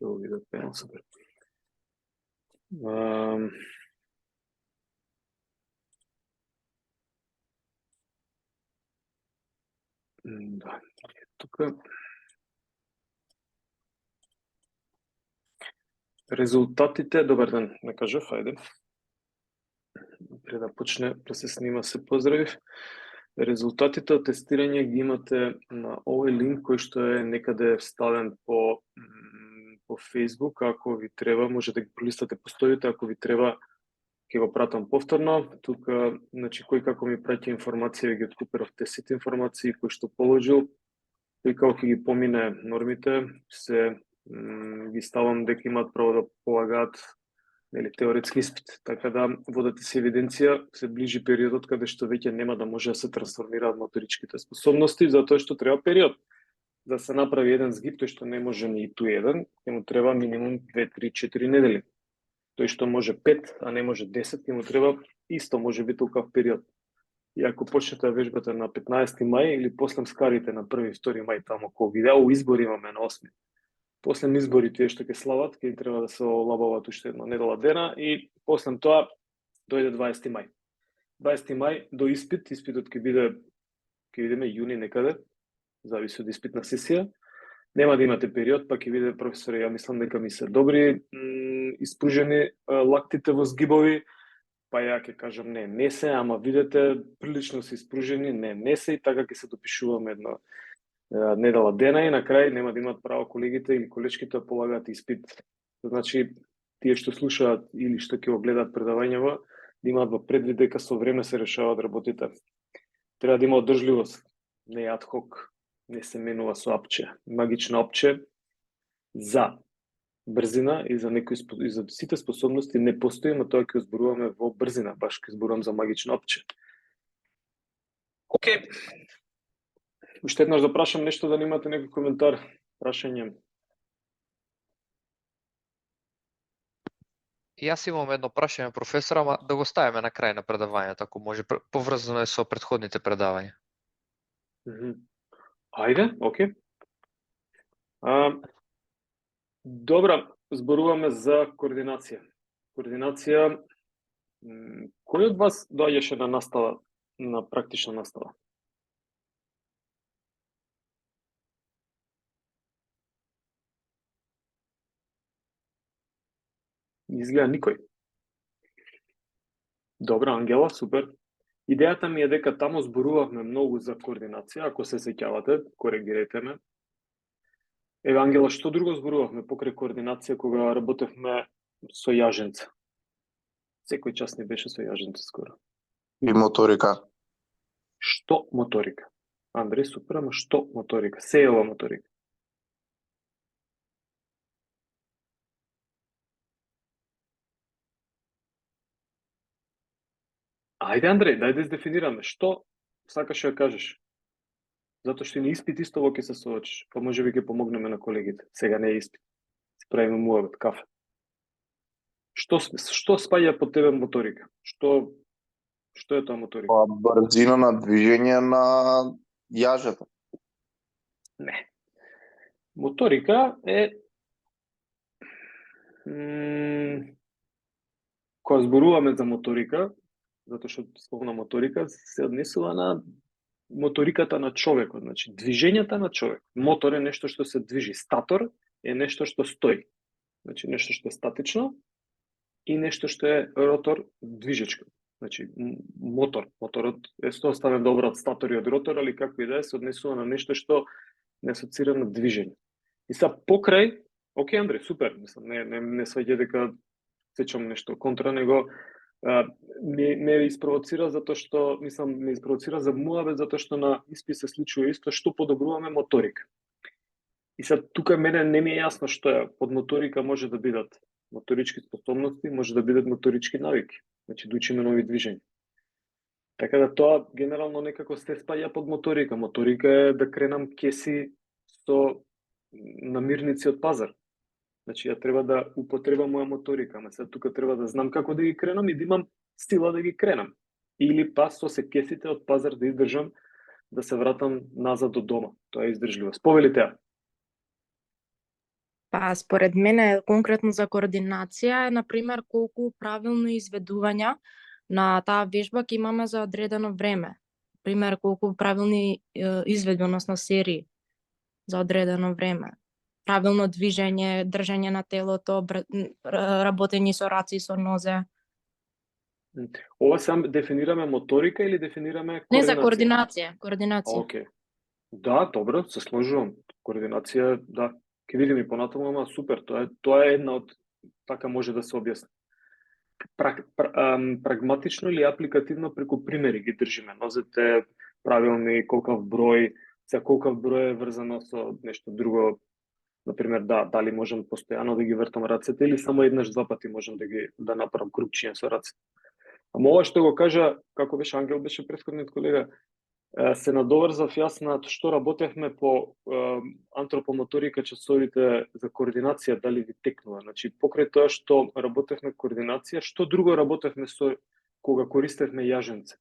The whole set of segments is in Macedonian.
Ќе го видат пенал, супер. Да, тука резултатите, добар ден, не кажав, ајде. Пред да почне да се снима се поздравив. Резултатите од тестирање ги имате на овој линк кој што е некаде вставен по Facebook. Ако ви треба, можете да ги пролистате постоите, ако ви треба ќе го пратам повторно. Тука, значи, кој како ми праќа информација, ги откуперавте сите информации кои што положил, кој како ќе ги помине нормите, се ги ставам дека имаат право да полагаат теоретски испит, така да водете се евиденција, се ближи периодот каде што веќе нема да може да се трансформираат моторичките способности, затоа што треба период да се направи еден згиб, тој што не може ни ту еден, ќе му треба минимум 2, 3, 4 недели. Тој што може 5, а не може 10, ќе му треба исто може би толков период. И ако почнете да вежбате на 15 мај или после скарите на 1 и 2 мај тамо кој видео избори имаме на 8. После избори тие што ќе слават, ќе треба да се олабават уште една недела дена и после тоа дојде 20 мај. 20 мај до испит, испитот ќе видиме јуни некаде, зависи од испитна сесија. Нема да имате период, па ќе видите професори, ја мислам дека ми се добри испружени лактите во згибови, па ја ќе кажам не се, ама видите прилично се испружени, не се, и така ќе се допишуваме една недела дена и на крај нема да имат право колегите или колечките да полагаат испит. Значи, тие што слушаат или што ќе го гледаат предавањево, да имаат во предвид дека со време се решаваат работите. Треба да има одржливост, не ад хок, не се менува со апче. Магично апче за брзина и за и за сите способности не постои, но тоа ќе зборуваме во брзина, баш ќе зборувам за магично апче. Океј. Уште еднаш да прашам нешто, да немате некој коментар, прашање. И јас имам едно прашање, професор, ама да го ставиме на крај на предавањето, ако може, поврзано е со претходните предавања. Ајде, окей. Добра, зборуваме за координација. Координација, кој од вас доаѓаше на настава, на практична настава? Изгледа никој. Добра, Ангела, супер. Идејата ми е дека таму зборувавме многу за координација, ако се сеќавате, коригирајте ме. Еве, Ангела, што друго зборувавме покрај координација кога работевме со јаженца? Секој час не беше со јаженца скоро. И моторика. Што моторика? Андреј, супер, ама што моторика? Се е ова моторика? Ајде, Андреј, дај да издефинираме. Што сакаш да кажеш? Затоа што и на испит исто во ќе се соочиш. Па може би ќе помогнеме на колегите. Сега не е испит. Се правиме муабет, кафе. Што спаѓа под тебе моторика? Што е тоа моторика? Брзина на движење на јажето. Не. Моторика е кога зборуваме за моторика, затоа што словна моторика се однесува на моториката на човекот, значи движењата на човек. Мотор е нешто што се движи, статор е нешто што стои. Значи нешто што е статично и нешто што е ротор движечко. Значи моторот е оставен добро од статор и од ротор, али како и да е, се однесува на нешто што не асоцира на движење. И са покрај, окей, Андреј, супер, мислам, не сваѓа дека сечам нешто контра, него ме испровоцира затоа што, мислам, ме испровоцира за муабет затоа што на испит се случува исто, што подобруваме моторика. И сега тука мене не ми е јасно што е. Под моторика може да бидат моторички способности, може да бидат моторички навики, значи да учиме нови движења. Така да тоа генерално некако се спаѓа под моторика. Моторика е да кренам кеси со намирници од пазар. Значи, ја треба да употребам моја моторика, ама сега тука треба да знам како да ги кренам и да имам сила да ги кренам. Или па со се кесите од пазар да издржам, да се вратам назад до дома. Тоа е издржливост. Повели теа. Па, според мене, конкретно за координација, е, например, колку правилно изведувања на таа вежба ќе имаме за одредено време. Пример, колку правилни изведуваност на серии за одредено време. Правилно движење, држање на телото, работење со раци и со нозе. Ова сам дефинираме моторика или дефинираме Не, за координација? координација. Окей. Да, добро, се сложувам. Координација, да. Ќе видиме и понатаму, ама супер, тоа е една од, така може да се објасни. Прагматично или апликативно преку примери ги држиме нозете, правилни, колкав број, колкав број е врзано со нешто друго. Например, дали можам постојано да ги вртам рацете или само еднаш, два пати можам да направам крупчиња со рацете. Ама ова што го кажа, како беше Ангел, беше претходниот колега, се надоврзав јас на што работевме по антропомоторика часовите за координација, дали ви текнува. Значи, покрај тоа што работевме координација, што друго работевме со кога користевме јаженце?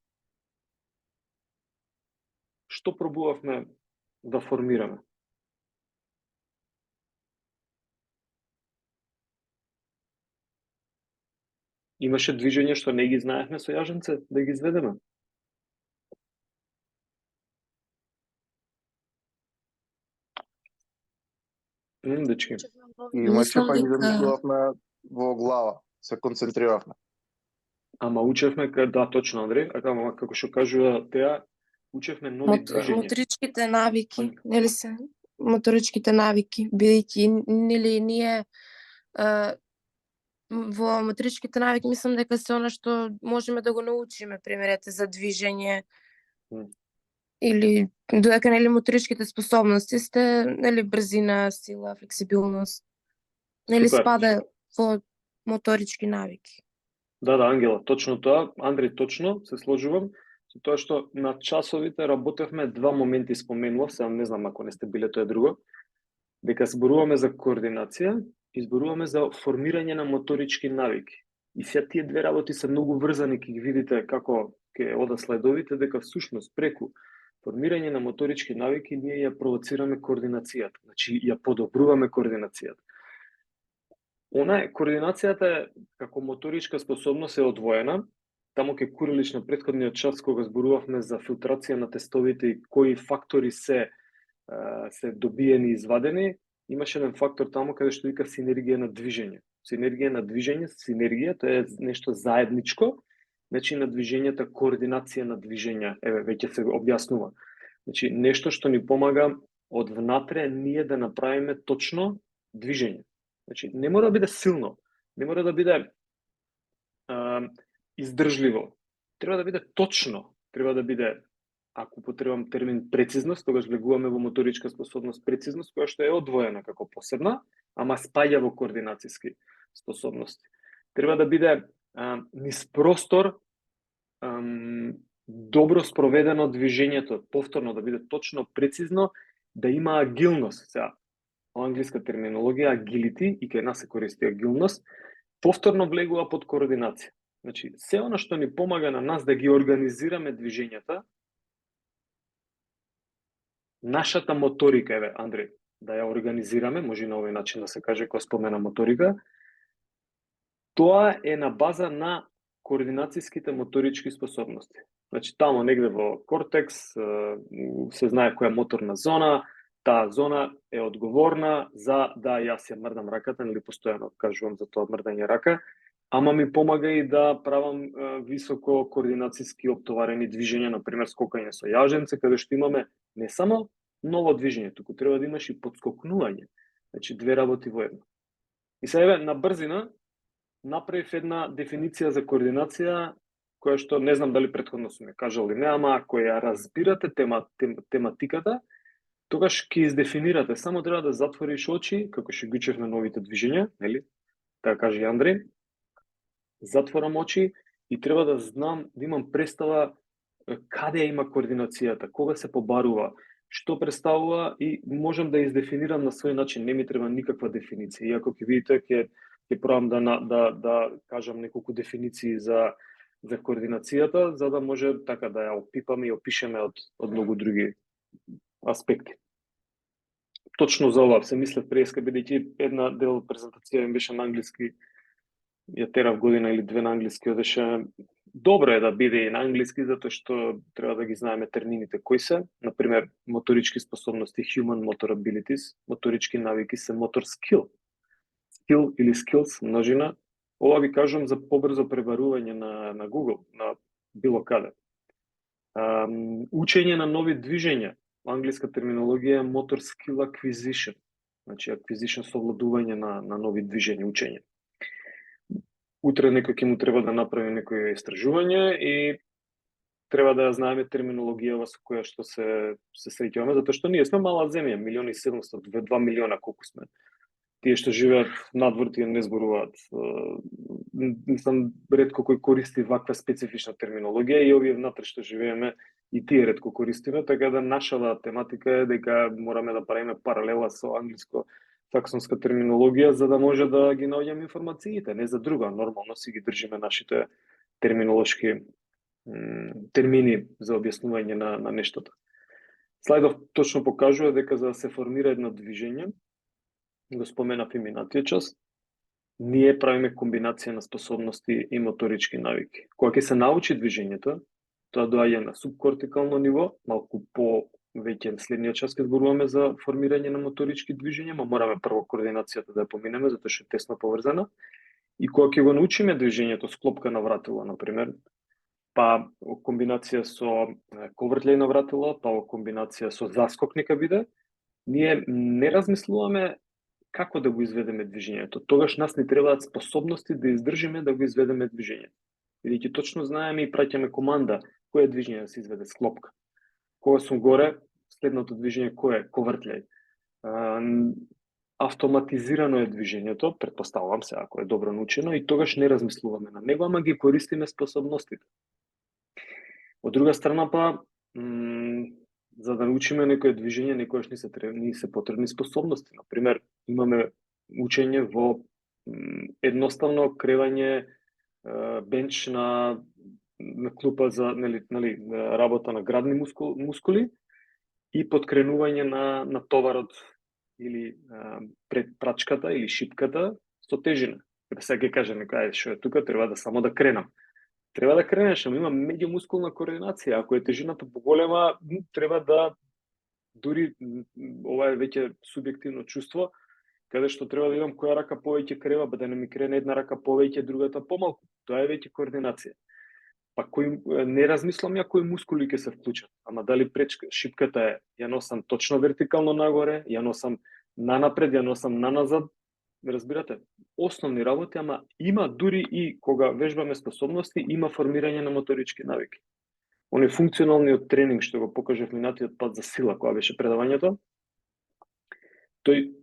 Што пробувавме да формираме? Имаше движење што не ги знаевме со јаженце да ги изведеме? Дечки. Имаше, па ги дека- замислувавме во глава, се концентриравме. Ама учевме, да, точно, Андреј, ама како што кажува Теа, учевме нови движења. Моторичките навики, нели се? Моторичките навики, бидејќи нели ние во моторичките навики мислам дека се она што можеме да го научиме, примерете за движење или додека нели моторичките способности сте нели брзина, сила, флексибилност. Нели Супер. спада во моторички навики. Да, Ангела, точно тоа. Андреј, точно, се сложувам. Со тоа што на часовите работевме два моменти споменував, сега не знам ако не сте биле тоа е друго, дека зборуваме за координација и зборуваме за формирање на моторички навики. И сега тие две работи се многу врзани, ќе ги видите како ќе одат слайдовите, дека всушност преку формирање на моторички навики ние ја провоцираме координацијата, значи ја подобруваме координацијата. Координацијата е како моторичка способност е одвоена. Таму ке Курилич на претходниот час кога зборувавме за филтрација на тестовите и кои фактори се добиени и извадени, имаше еден фактор таму каде што вика синергија на движење. Синергија, тоа е нешто заедничко, значи на движењата, координација на движења, веќе се објаснува. Значи, нешто што ни помага од внатре ние да направиме точно движење. Значи, не мора да биде силно, не мора да биде издржливо. Треба да биде точно, треба да биде, ако потребам термин прецизност, тогаш влегуваме во моторичка способност прецизност, која што е одвоена како посебна, ама спаѓа во координацијски способности. Треба да биде низ простор добро спроведено движењето, повторно да биде точно, прецизно, да има агилност. Сега, англиска терминологија, agility, и кај нас се користи агилност, повторно влегува под координација. Значи, се она што ни помага на нас да ги организираме движењата, нашата моторика, Андреј, да ја организираме, може и на овој начин да се каже, кога спомена моторика, тоа е на база на координацијските моторички способности. Значи, тамо негде во кортекс се знае која моторна зона, таа зона е одговорна за да јас ја мрдам раката, или постојано кажувам за тоа мрдање рака, ама ми помага и да правам високо координацијски оптоварени движења, например скокање со јаженце, каде што имаме не само ново движење, туку треба да имаш и подскокнување. Значи, две работи во едно. И сега на брзина направив една дефиниција за координација, која што не знам дали претходно сум ја кажал или не, ама ако ја разбирате тематиката, тогаш ќе издефинирате, само треба да затвориш очи, како што ги учевме новите движења, нели? Така каже Андреј. Затворам очи и треба да знам, да имам представа каде има координацијата, кога се побарува, што представува и можам да издефинирам на свој начин, не ми треба никаква дефиниција. Иако ќе видите, ќе пробам да кажам неколку дефиниции за координацијата, за да може така да ја опипаме и опишеме од многу други аспекти. точно за ова се мислев преска, бидејќи една дел презентација им беше на англиски, ја терав година или две на англиски, одеше добро е да биде и на англиски, затоа што треба да ги знаеме термините кои се. Например, моторички способности, human motor abilities, моторички навики се motor skill. Skill или skills, множина. Ова ви кажувам за побрзо пребарување на Google, на било каде. Учење на нови движења. Англиска терминологија е motor skill acquisition. Значи, acquisition совладување на нови движења, учење. Утре некој ќе му треба да направи некој истражување и треба да ја знаеме терминологијава со која што се среќаваме, затоа што ние сме мала земја, 1.700.000, 2 милиона колку сме. Тие што живеат надвор, тие не зборуваат. Мислам, ретко кој користи ваква специфична терминологија и овие внатре што живееме и тие ретко користиме, така да нашава тематика е дека мораме да правиме паралела со англиско-саксонска терминологија за да може да ги наоѓаме информациите, не за друга, нормално си ги држиме нашите терминолошки термини за објаснување на нештото. Слайдов точно покажува дека за да се формира едно движење, го споменав и минатиот час, ние правиме комбинација на способности и моторички навики. Кога ќе се научи движењето, тоа доаѓа на субкортикално ниво, малку повеќе следниот час ќе зборуваме за формирање на моторички движења, но мораме прво координацијата да ја поминеме, затоа што е тесно поврзана. И кога ќе го научиме движењето с клопка на вратило, например, па комбинација со ковртљај на вратило, па комбинација со заскок нека биде, ние не размислуваме како да го изведеме движењето. Тогаш нас ни требаат способности да издржиме да го изведеме движењето. Бидејќи точно знаеме и праќаме команда кое движење да се изведе с клопка. Кога сум горе, следното движење кое е? Ковртљај. Автоматизирано е движењето, претпоставувам се, ако е добро научено, и тогаш не размислуваме на него, ама ги користиме способностите. Од друга страна па, за да научиме некое движење, некојаш ни се потребни способности. Например, имаме учење во едноставно кревање бенч на клупа за работа на градни мускули и подкренување на товарот или пред прачката или шипката со тежина. Сега ќе каже некој, ајде што е тука, треба да само да кренам. Треба да кренеш, ама има меѓумускулна координација. Ако е тежината поголема, треба да, дури ова е веќе субјективно чувство, каде што треба да имам која рака повеќе крева, да не ми крене една рака повеќе, другата помалку. Тоа е веќе координација. Па не размислам ја кои мускули ќе се вклучат, ама дали шипката е, ја носам точно вертикално нагоре, ја носам нанапред, ја носам наназад, разбирате, основни работи, ама има дури и кога вежбаме способности, има формирање на моторички навики. Он е функционалниот тренинг што го покажав минатиот пат за сила, кога беше предавањето, тој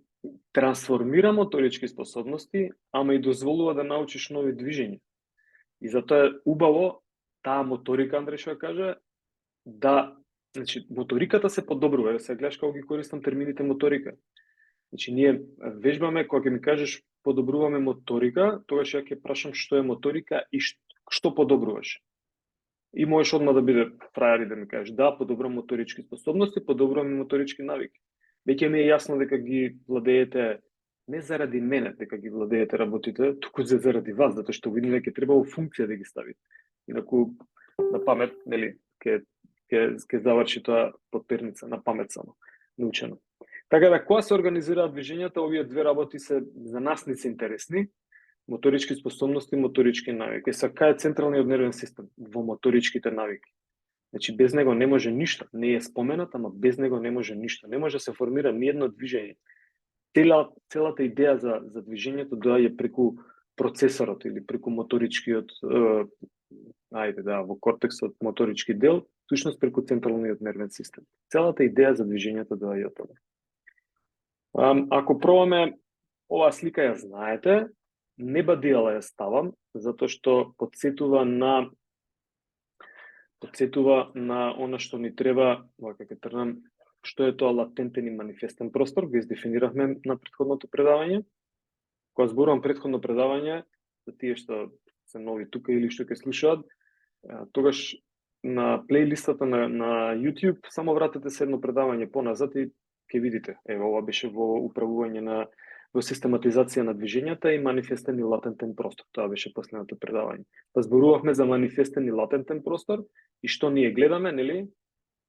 трансформира моторички способности, ама и дозволува да научиш нови движења. И затоа е убаво таа моторика, Андреј што каже, да, значи, моториката се подобрува, да се гледаш како ги користам термините моторика. Значи, ние вежбаме, кога ќе ми кажеш подобруваме моторика, тогаш ја ќе прашам што е моторика и што подобруваш. И можеш одма да биде фрајер и да ми кажеш, да, подобрувам моторички способности, подобрувам моторички навики. Веќе ми е јасно дека ги владеете не заради мене, дека ги владеете работите, туку заради вас, затоа што видим дека треба во функција да ги ставите. Инаку на памет, нели, ќе заврши тоа подперница, на памет само, научено. Така да, кога се организираат движењата, овие две работи се за нас не се интересни, моторички способности, моторички навики. Са кај е централниот нервен систем во моторичките навики. Значи, без него не може ништо, не е споменат, ама без него не може ништо. Не може да се формира ниедно движење. Целата идеја за движењето доаѓа преку процесорот или преку моторичкиот, во кортексот моторички дел, всушност преку централниот нервен систем. Целата идеја за движењето доаѓа од тоа. Ако пробаме, оваа слика ја знаете, не бадијала ја ставам, затоа што подсетува на она што ни треба, вака ќе тргнам, што е тоа латентен и манифестен простор, го издефиниравме на претходното предавање. Кога зборувам претходно предавање, за тие што се нови тука или што ќе слушаат, тогаш на плейлистата на YouTube само вратете се едно предавање поназад и ќе видите. Ево, ова беше во управување во систематизација на движењата и манифестен и латентен простор. Тоа беше последното предавање. Па зборувавме за манифестен и латентен простор и што ние гледаме, нели?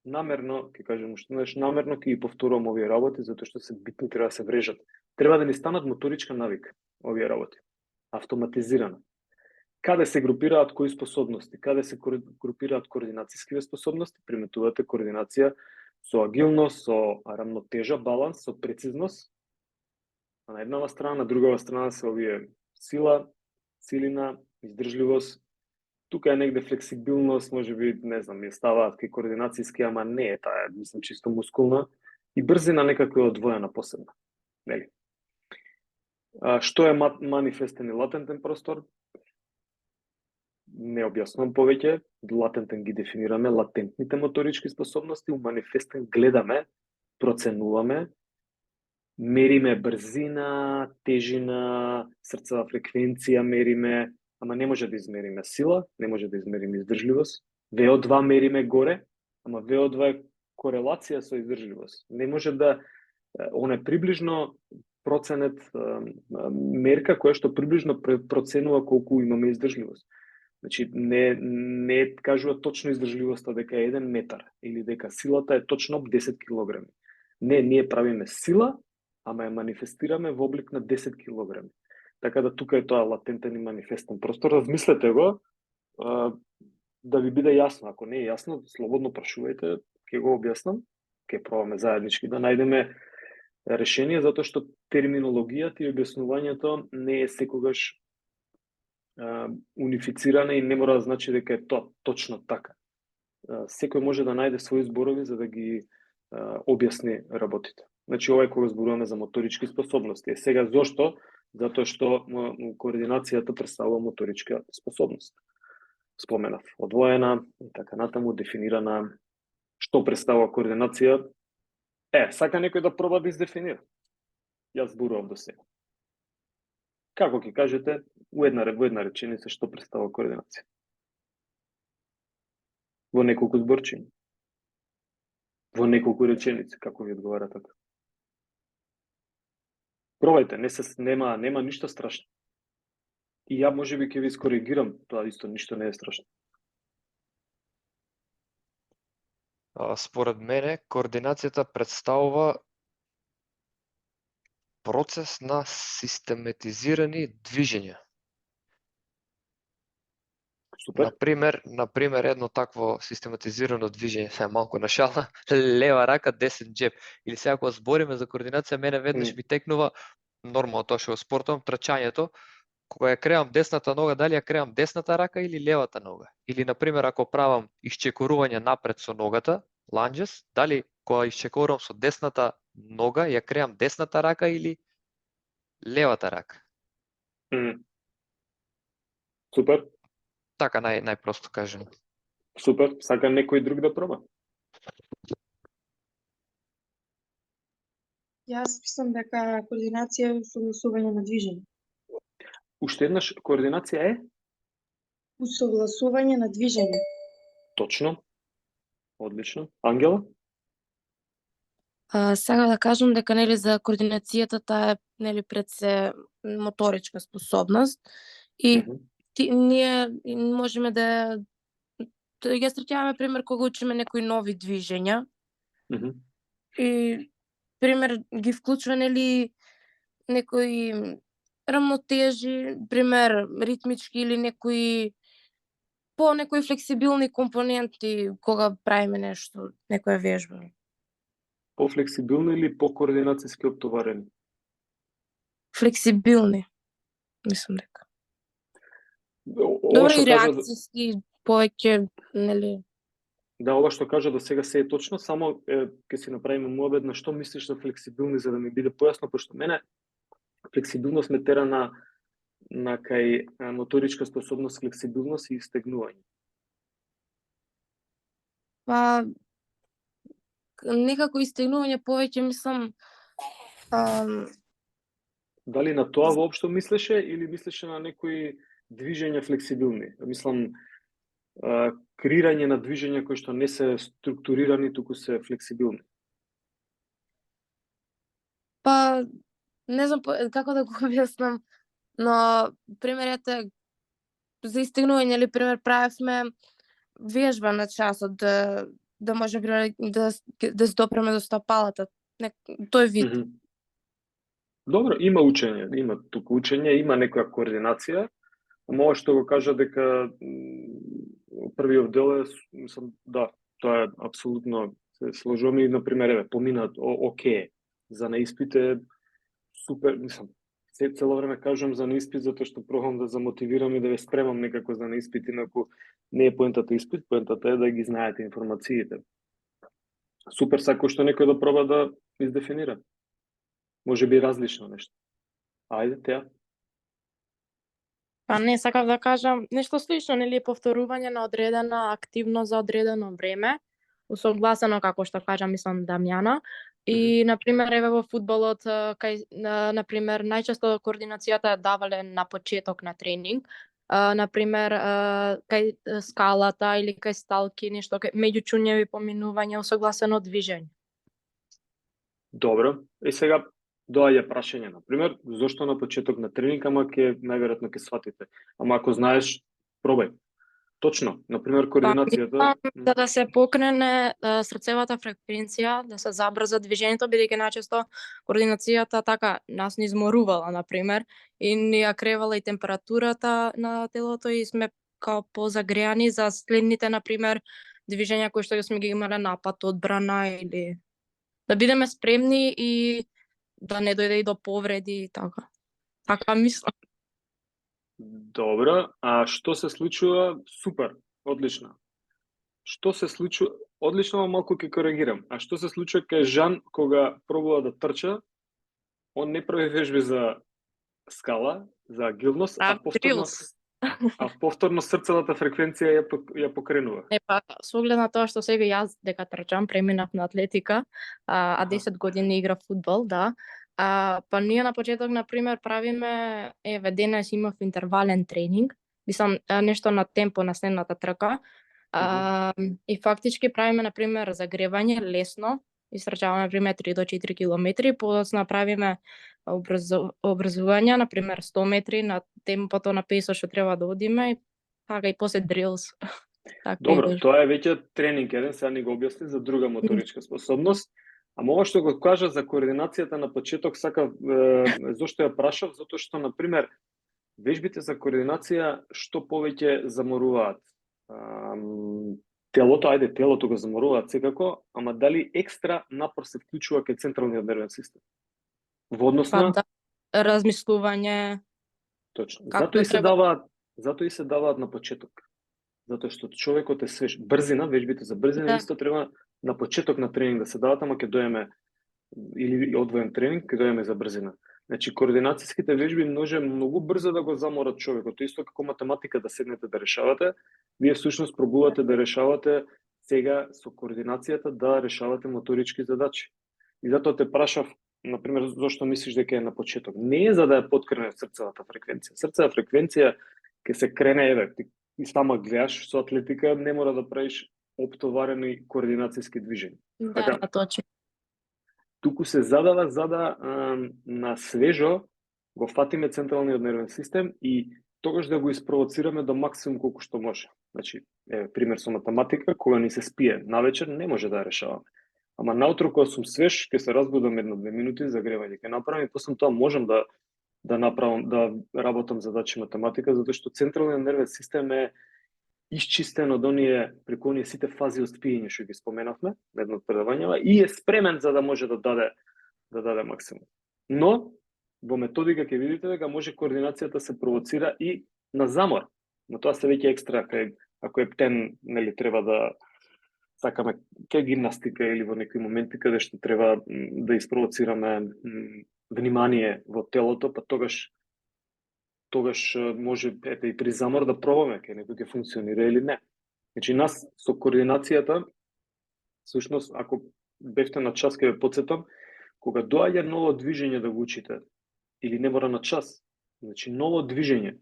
Намерно, ќе кажем уште еднаш, намерно ќе ги повторувам овие работи затоа што се битни, треба да се врежат. Треба да ни станат моторичка навика овие работи. Автоматизирана. Каде се групираат кои способности, каде се групираат координацијскиве способности, приметувате координација со агилност, со рамнотежа, баланс, со прецизност. А на еднава страна, на другава страна се овие сила, силина, издржливост. Тука е негде флексибилност, може би, не знам, ја ставаат кај координацијски, ама не е таа, мислам, чисто мускулна. И брзина некако е одвоена посебна. Нели? Што е манифестен и латентен простор? Не објаснувам повеќе. Латентен ги дефинираме, латентните моторички способности, у манифестен гледаме, проценуваме, мериме брзина, тежина, срцева фреквенција мериме, ама не може да измериме сила, не може да измериме издржливост. VO2 мериме горе, ама VO2 е корелација со издржливост. Не може да, он е приближно проценет, мерка која што приближно проценува колку имаме издржливост. Значи, не кажува точно издржливоста дека е 1 метар или дека силата е точно 10 килограми. Не, ние правиме сила, ама ја манифестираме во облик на 10 килограми. Така да тука е тоа латентен и манифестен простор. Размислете го, да ви биде јасно. Ако не е јасно, слободно прашувајте, ќе го објаснам, ќе пробаме заеднички да најдеме решение, затоа што терминологијата и објаснувањето не е секогаш унифицирана и не мора да значи дека е тоа точно така. Секој може да најде своји зборови за да ги објасни работите. Значи, ова е кога зборуваме за моторички способности. Сега, зошто? Затоа што координацијата представува моторичка способност. Споменав, одвоена и така натаму, дефинирана. Што представува координација? Сака некој да проба да издефинира. Јас зборував до сега. Како ќе кажете во една реченица што представува координација? Во неколку зборчиња. Во неколку реченици, како ви одговара така? Пробајте, нема ништо страшно. И ја можеби ќе ви скоригирам, тоа исто ништо не е страшно. Според мене, координацијата представува процес на систематизирани движења. Супер. Например, едно такво систематизирано движење, се малку на шала, лева рака, десен џеб. Или сега кога збориме за координација, мене веднаш ми текнува нормално тоа што го спортувам, трчањето, кога ја креам десната нога, дали ја креам десната рака или левата нога? Или, например, ако правам исчекорување напред со ногата, ланџес, дали кога исчекорувам со десната нога, ја креам десната рака или левата рака? Супер. Така најпросто кажем. Супер. Сака некој друг да проба? Јас мислам дека координација е усогласување на движење. Уште еднаш, координација е? Усогласување на движење. Точно. Одлично. Ангела? Сега да кажам дека нели за координацијата таа е нели пред се моторичка способност и ние можеме да ја среќаваме пример кога учиме некои нови движења. И пример ги вклучува нели некои рамнотежи, пример ритмички или некои флексибилни компоненти кога правиме нешто, некоја вежба. Пофлексибилни или по-координацијски оптоварени? Флексибилни, мислам дека. Добро, и реакцијски повеќе, нели? Да, ова што кажа до сега се е точно, само ќе си направиме муабет на што мислиш за флексибилни, за да ми биде појасно, пошто мене флексибилност ме тера на кај моторичка способност, флексибилност и истегнување. Па некако истегнување повеќе, мислам, дали на тоа воопшто мислеше или мислеше на некои движења флексибилни? Мислам, креирање на движења кои што не се структурирани, туку се флексибилни. Па, не знам како да го објаснам, но примерете за истигнување или пример правевме вежба на часот да може пример да се допреме до стапалата. Тој вид. Добро, има учење, има туку учење, има некоја координација, ама ова што го кажа дека првиот дел е, мислам, да, тоа е апсолутно се сложувам и, например, еве, поминат оке, за на испит е супер, мислам, цело време кажувам за на испит затоа што пробам да замотивирам и да ве спремам некако за на испит, инаку не е поентата испит, поентата е да ги знаете информациите. Супер сако што некој да проба да издефинира. Може би различно нешто. Ајде, теа. Па не, сакав да кажам нешто слично, нели, повторување на одредена активност за одредено време, усогласено како што кажа, мислам, Дамјана. И, например, еве во фудбалот, кај, например, најчесто координацијата давале на почеток на тренинг, например, кај скалата или кај сталки, нешто кај меѓучуњеви поминувања, усогласено движење. Добро. И сега доаѓа прашање, например, зошто на почеток на тренинг, ама најверојатно ќе сватите. Ама ако знаеш, пробај. Точно, например, координацијата. За да се покрене срцевата фреквенција, да се забрза движењето, бидејќи најчесто координацијата така нас ни изморувала, например, и ни ја кревала и температурата на телото и сме као позагреани за следните, например, движења кои што сме ги имале напад, одбрана или да бидеме спремни и да не дојде и до повреди и така. Така мислам. Добро, а што се случува? Супер, одлично. Што се случува? Одлично, малку ќе коригирам. А што се случува кај Жан кога пробува да трча? Он не прави вежби за скала, за агилност, а повторно срцевата фреквенција ја покренува. Па, со оглед на тоа што сега јас дека трчам, преминав на атлетика, а 10 години играв фудбал, да. Па ние на почеток, например, правиме, еве, денес имав интервален тренинг, мислам, нешто на темпо на следната трка, и фактички правиме, например, загревање лесно, истрчаваме, например, 3 до 4 километри, подоцна правиме образувања, например, 100 метри на темпото на песот што треба да одиме, и така и после дрилс. Добро, тоа е веќе тренинг еден, сега ни го објасни за друга моторичка способност. Ама ова што го кажа за координацијата на почеток, сакав, зошто ја прашав, затоа што, например, вежбите за координација што повеќе заморуваат телото, телото го заморуваат секако, ама дали екстра напор се вклучува кај централниот нервен систем? Во однос на размислување. Точно. Затоа и се даваат на почеток. Затоа што човекот е свеж. Брзина, вежбите за брзина исто треба на почеток на тренинг да се дават, ама ќе доеме или одвоен тренинг, ќе доеме за брзина. Значи, координацијските вежби може многу брзо да го заморат човекот. Исто како математика да седнете да решавате, вие всушност пробувате да решавате сега со координацијата да решавате моторички задачи. И затоа те прашав, например, зошто мислиш дека е на почеток? Не е за да ја подкрене срцевата фреквенција. Срцева фреквенција ќе се крене, еве, и сама гледаш со атлетика, не мора да правиш оптоварени координацијски движења. Да, точно. Туку се задава за да на свежо го фатиме централниот нервен систем и тогаш да го испровоцираме до максимум колку што може. Значи, пример со математика, кога ни се спие навечер, не може да ја решаваме. Ама наутро кога сум свеж, ќе се разбудам 1-2 минути загревање, ќе направам и после тоа можам да направам, да работам задачи математика, затоа што централниот нервен систем е исчистен од преку оние сите фази од спиење што ги споменавме на едно од предавањава и е спремен за да може да даде максимум. Но во методика ќе видите дека може координацијата се провоцира и на замор. Но тоа се веќе екстра ако е птен, нели треба да сакаме ке гимнастика или во некои моменти каде што треба да испровоцираме внимание во телото, па тогаш може и при замор да пробаме кај некој ќе функционира или не. Значи нас со координацијата, всушност ако бевте на час ќе ве потсетам, кога доаѓа ново движење да го учите или не мора на час, значи ново движење,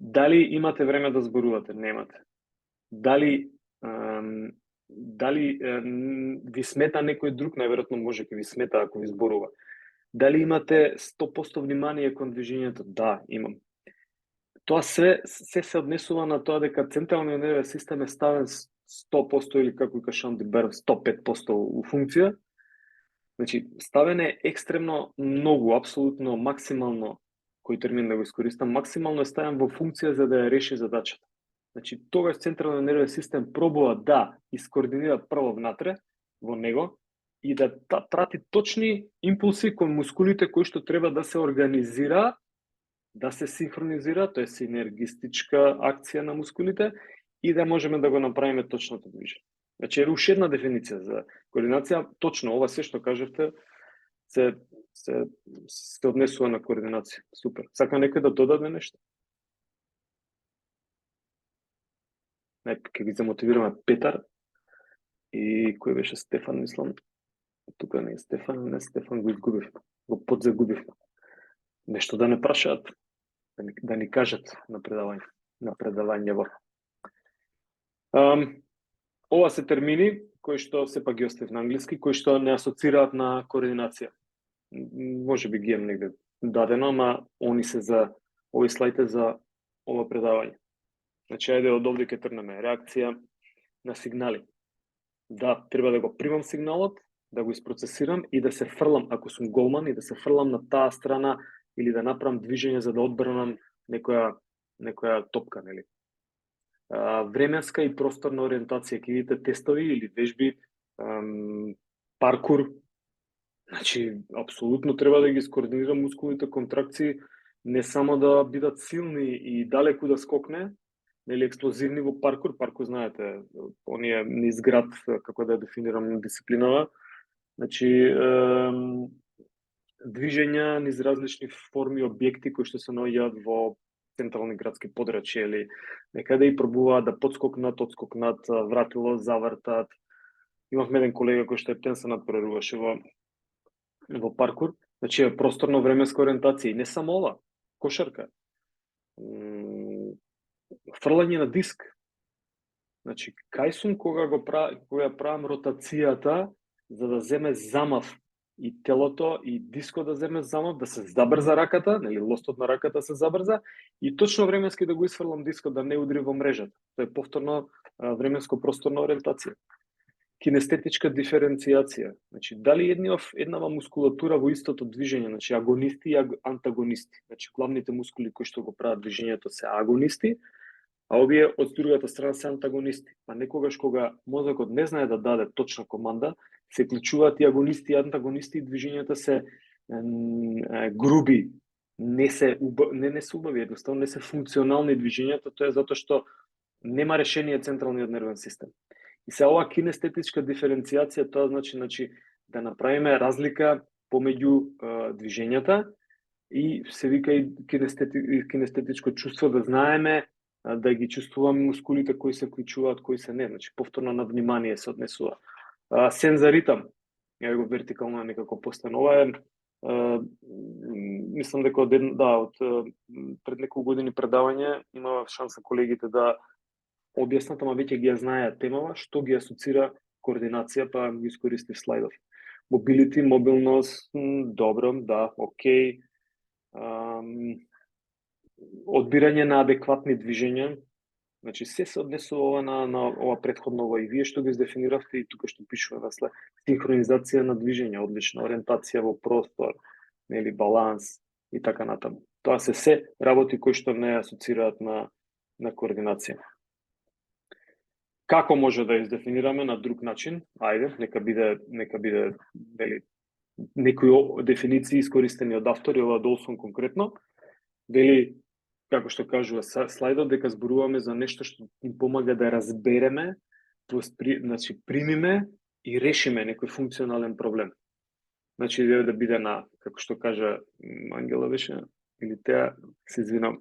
дали имате време да зборувате? Немате. Дали дали ви смета некој друг, најверојатно може ќе ви смета ако ви зборува. Дали имате 100% внимание кон движењето? Да, имам. Тоа се се однесува на тоа дека централниот нервен систем е ставен 100% или како каже Анди Берн 105% у функција. Значи, ставен е екстремно многу, апсолутно максимално, кој термин да го искористам, максимално е ставен во функција за да ја реши задачата. Значи, тогаш централниот нервен систем пробува да искоординира прво внатре во него и да прати точни импулси кон мускулите кои што треба да се организира, да се синхронизира, тоа е синергистичка акција на мускулите и да можеме да го направиме точното движење. Значи, уште една дефиниција за координација, точно ова се што кажавте се однесува на координација. Супер. Сака некој да додаде нешто? Ќе ги замотивираме Петар и кој беше Стефан, мислам. Тука не е Стефан, не Стефан, го изгубивме. Го подзагубивме. Нешто да не прашаат, да ни кажат на предавањево. Ова се термини кои што сепак ги оставив на англиски, кои што не асоцираат на координација. Може би ги имам негде дадено, ама они се за овој слайд е за ова предавање. Значи, ајде од овде ќе тргнеме. Реакција на сигнали. Да, треба да го примам сигналот, да го isprocesирам и да се фрлам, ако сум голман, и да се фрлам на таа страна или да направам движење за да одбранам некоја топка, нели? Временска и просторна ориентација, ќе видите тестови или вежби, паркур. Значи, апсолутно треба да ги скоординирам мускулите контракции, не само да бидат силни и далеку да скокне, нели експлозивни во паркур. Паркур, знаете, оние низ град, како да ја дефинирам дисциплинава. Значи, движења низ различни форми објекти кои што се наоѓаат во централни градски подрачја или некаде и пробуваат да подскокнат, одскокнат, вратило, завртат. Имавме еден колега кој што ептен се надпреруваше во паркур. Значи, просторно-временска ориентација и не само ова, кошарка. Фрлање на диск. Значи, кај сум кога ја правам ротацијата за да земе замав и телото и дискот да земе замав, да се забрза раката, нели лостот на раката се забрза и точно временски да го исфрлам дискот да не удри во мрежата. Тоа е повторно временско-просторна ориентација. Кинестетичка диференцијација. Значи, дали еднава мускулатура во истото движење, значи агонисти и антагонисти. Значи, главните мускули кои што го прават движењето се агонисти, а овие од другата страна се антагонисти. Па некогаш кога мозокот не знае да даде точна команда, се клучуваат и агонисти и антагонисти и движењата се груби, не се убави, едноставно не се функционални движењата, тоа е затоа што нема решение централниот нервен систем. И се ова кинестетичка диференцијација, тоа значи да направиме разлика помеѓу движењата и се вика и кинестетичко чувство, да знаеме да ги чувствуваме мускулите кои се вклучуваат, кои се не, значи повторно на внимание се однесува. Сензоритам, ја го вертикално некако постанова е, мислам дека од пред неколку години предавање имава шанса колегите да објаснат, ама веќе ги ја знаеат темава, што ги асоцира координација, па ги искористив слайдов. Мобилити, мобилност, добро, да, окей. Одбирање на адекватни движења, значи се однесува на ова претходно и вие што го издефиниравте и тука што пишува на след. Синхронизација на движења, одлична ориентација во простор, нели баланс и така натаму. Тоа се работи кои што не асоцираат на координација. Како може да издефинираме на друг начин? Ајде, нека биде нели некои дефиниции искористени од автори, ова Долсон конкретно. Вели, како што кажува слайдот, дека зборуваме за нешто што им помага да разбереме, значи примиме и решиме некој функционален проблем. Значи да биде на, како што кажа Ангела беше, или теа, се извинам,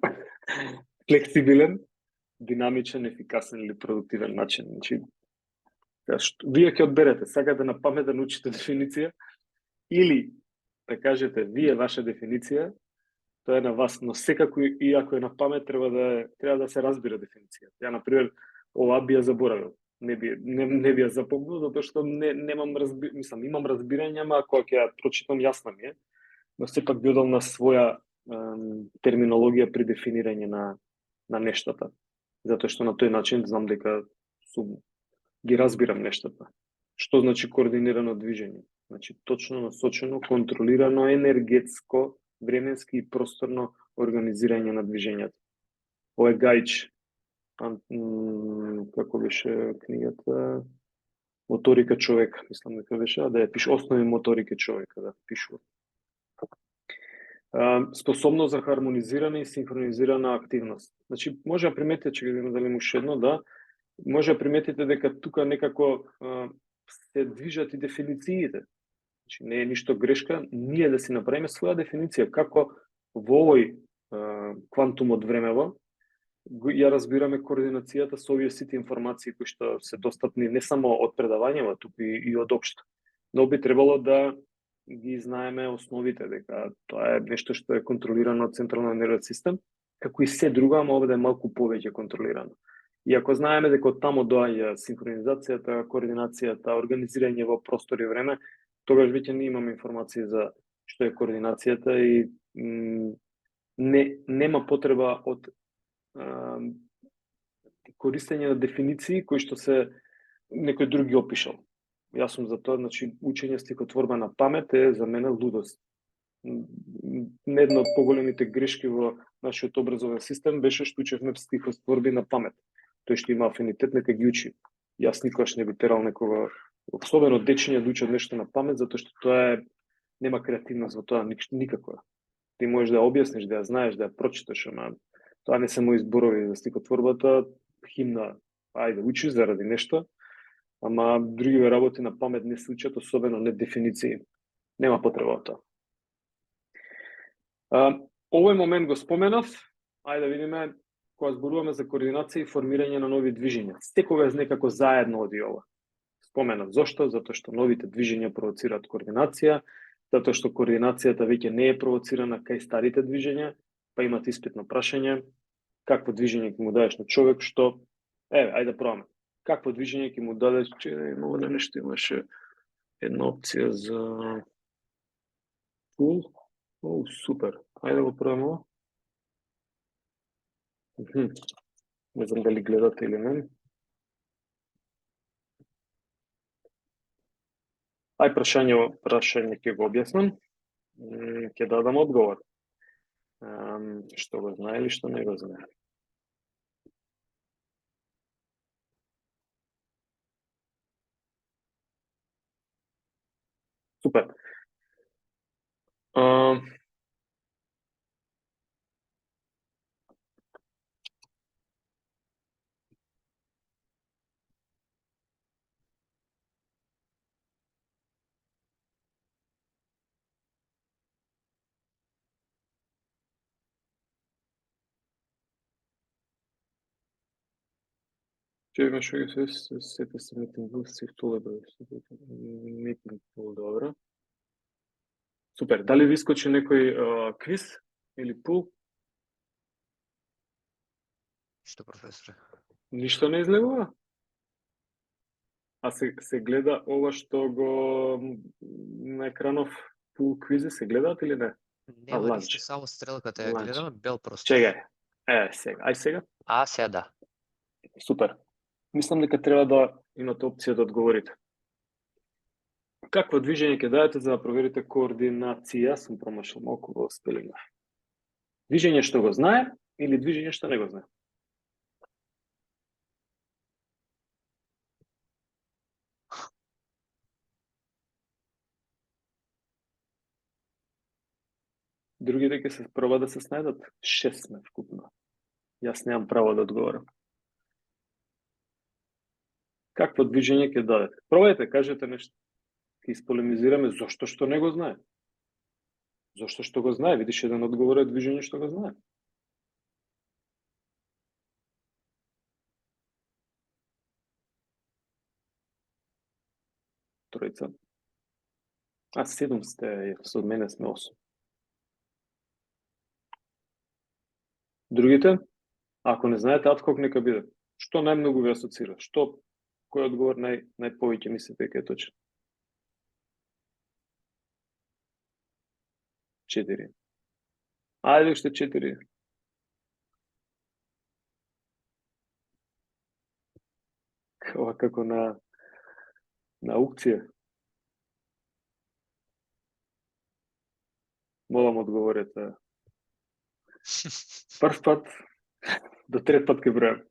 флексибилен, динамичен, ефикасен или продуктивен начин. Значи, вие ќе одберете, сакате на памет да научите дефиниција, или да кажете вие ваша дефиниција, тоа е на вас, но секако и ако е на памет треба да се разбира дефиниција. Ја, например, ова би ја заборавил. не би ја запомнил, затоа што немам мислам, имам разбирање, ама кога ќе ја прочитам јасна ми е, но сепак би одел на своја терминологија при дефинирање на нештата. Затоа што на тој начин знам дека ги разбирам нештата. Што значи координирано движење? Значи точно насочено, контролирано, енергетско, временски и просторно организирање на движењето. Ова е Гајч, како беше книгата, Моторика човека, мислам дека беше, да ја пише основи моторика човека, да пишува. Способност за хармонизирана и синхронизирана активност. Значи, може да приметите, че ги дали уште едно, да, може да приметите дека тука некако се движат и дефинициите. Значи, не е ништо грешка, ние да си направиме своја дефиниција, како во овој квантум од времево, ја разбираме координацијата со овие сите информации кои што се достапни не само од предавањето, туку и од општо. Но би требало да ги знаеме основите, дека тоа е нешто што е контролирано од централниот нервен систем, како и се друго, ама овде е малку повеќе контролирано. И ако знаеме дека од тамо доаѓа синхронизацијата, координацијата, организирање во простор и време, тогаш веќе не имаме информации за што е координацијата и нема потреба од користење на дефиниции кои што се некој други опишал. Јас сум за тоа, значи учење стихотворба на памет е за мене лудост. Не една од поголемите грешки во нашиот образовен систем беше што учевме стихотворби на памет. Тој што има афинитет нека ги учи. Јас никогаш не би терал некога, особено дечиња, да учат нешто на памет, затоа што тоа е нема креативност во тоа никаква. Ти можеш да ја објасниш, да ја знаеш, да ја прочиташ, ама тоа не се мои зборови за стихотворбата, химна, ајде учиш заради нешто, ама други работи на памет не се учат, особено не дефиниции. Нема потреба од тоа. Овој момент го споменав, ајде да видиме, кога зборуваме за координација и формирање на нови движења. Секогаш некако заедно оди ова. Споменав зошто? Затоа што новите движења провоцираат координација, затоа што координацијата веќе не е провоцирана кај старите движења, па имат испитно прашање, какво движење ќе му дадеш на човек, што ајде да пробаме. Какво движење ќе му дадеш, че има нешто, имаше една опција за пул. Супер. Ајде да го пробаме ова. Не знам дали гледате или не. Ај прашање ќе го објаснам. Ќе дадам одговор. Што го знае или што не го знае. Супер. Че имаш овие сете се meeting rules, сив толебе. Meeting tool, добро. Супер. Дали ви искочи некој квиз или пул? Што, професоре? Ништо не излегува? А се гледа ова што го на екранов пул квизи, се гледаат или не? Нема ништо, само стрелката ја гледаме, бел простор. Чекај. Сега. Ај сега? Сега да. Супер. Мислам дека треба да имате опција да одговорите. Какво движење ќе дадете за да проверите координација? Сум промашал малку во спелинга. Движење што го знае или движење што не го знае? Другите ќе се проба да се снајдат. 6 сме вкупно. Јас немам право да одговорам. Какво движење ќе дадете? Пробајте, кажете нешто. Ќе исполемизираме зошто што не го знае. Зошто што го знае? Видиш, еден одговор е движење што го знае. Тројца. 7 сте, со мене сме 8. Другите? Ако не знаете, адхок нека биде. Што најмногу ви асоцира? Што Кој одговор најповеќе мислите дека е точен? 4. Ајде уште 4. Ова како на аукција. Молам одговорете. Прв пат, до трет пат ке бројам.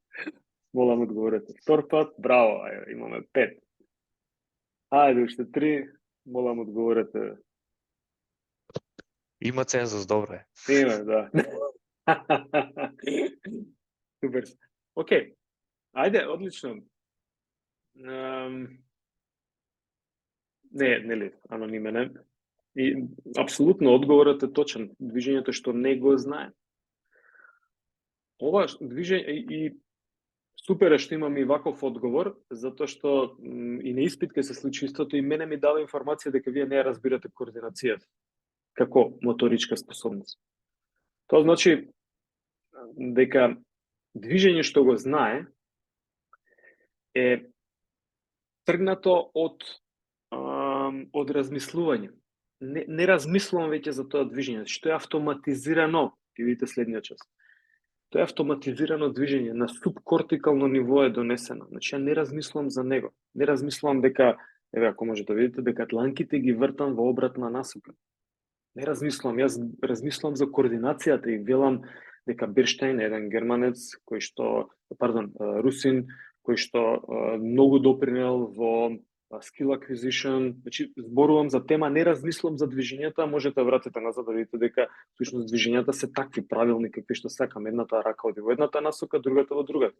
Молам одговорете. Втор пат, браво, имаме 5. Ајде уште 3, молам одговорете. Има цензус, добро е. Има, да. Супер. Океј. Ајде, одлично. Не, нели, анонимен е. И апсолутно одговорот е точен. Движењето што не го знае. Ова движење и супер е што имаме и ваков одговор, затоа што и на испит ке се случи истото и мене ми дава информација дека вие не ја разбирате координацијата како моторичка способност. Тоа значи дека движење што го знае е тргнато од размислување. Не размислувам веќе за тоа движење, што е автоматизирано. Ти видите следниот час. Тоа е автоматизирано движење, на субкортикално ниво е донесено. Значи, ја не размислувам за него. Не размислувам дека, еве, ако можете да видите, дека дланките ги вртам во обратна насока. Не размислувам, јас размислувам за координацијата и велам дека Берштайн е еден германец, русин, кој што многу допринел во skill acquisition, значи зборувам за тема, не размислувам за движењата, можете да вратите назад да видите дека всушност движењата се такви правилни какви што сакам, едната рака оди во едната насока, другата во другата.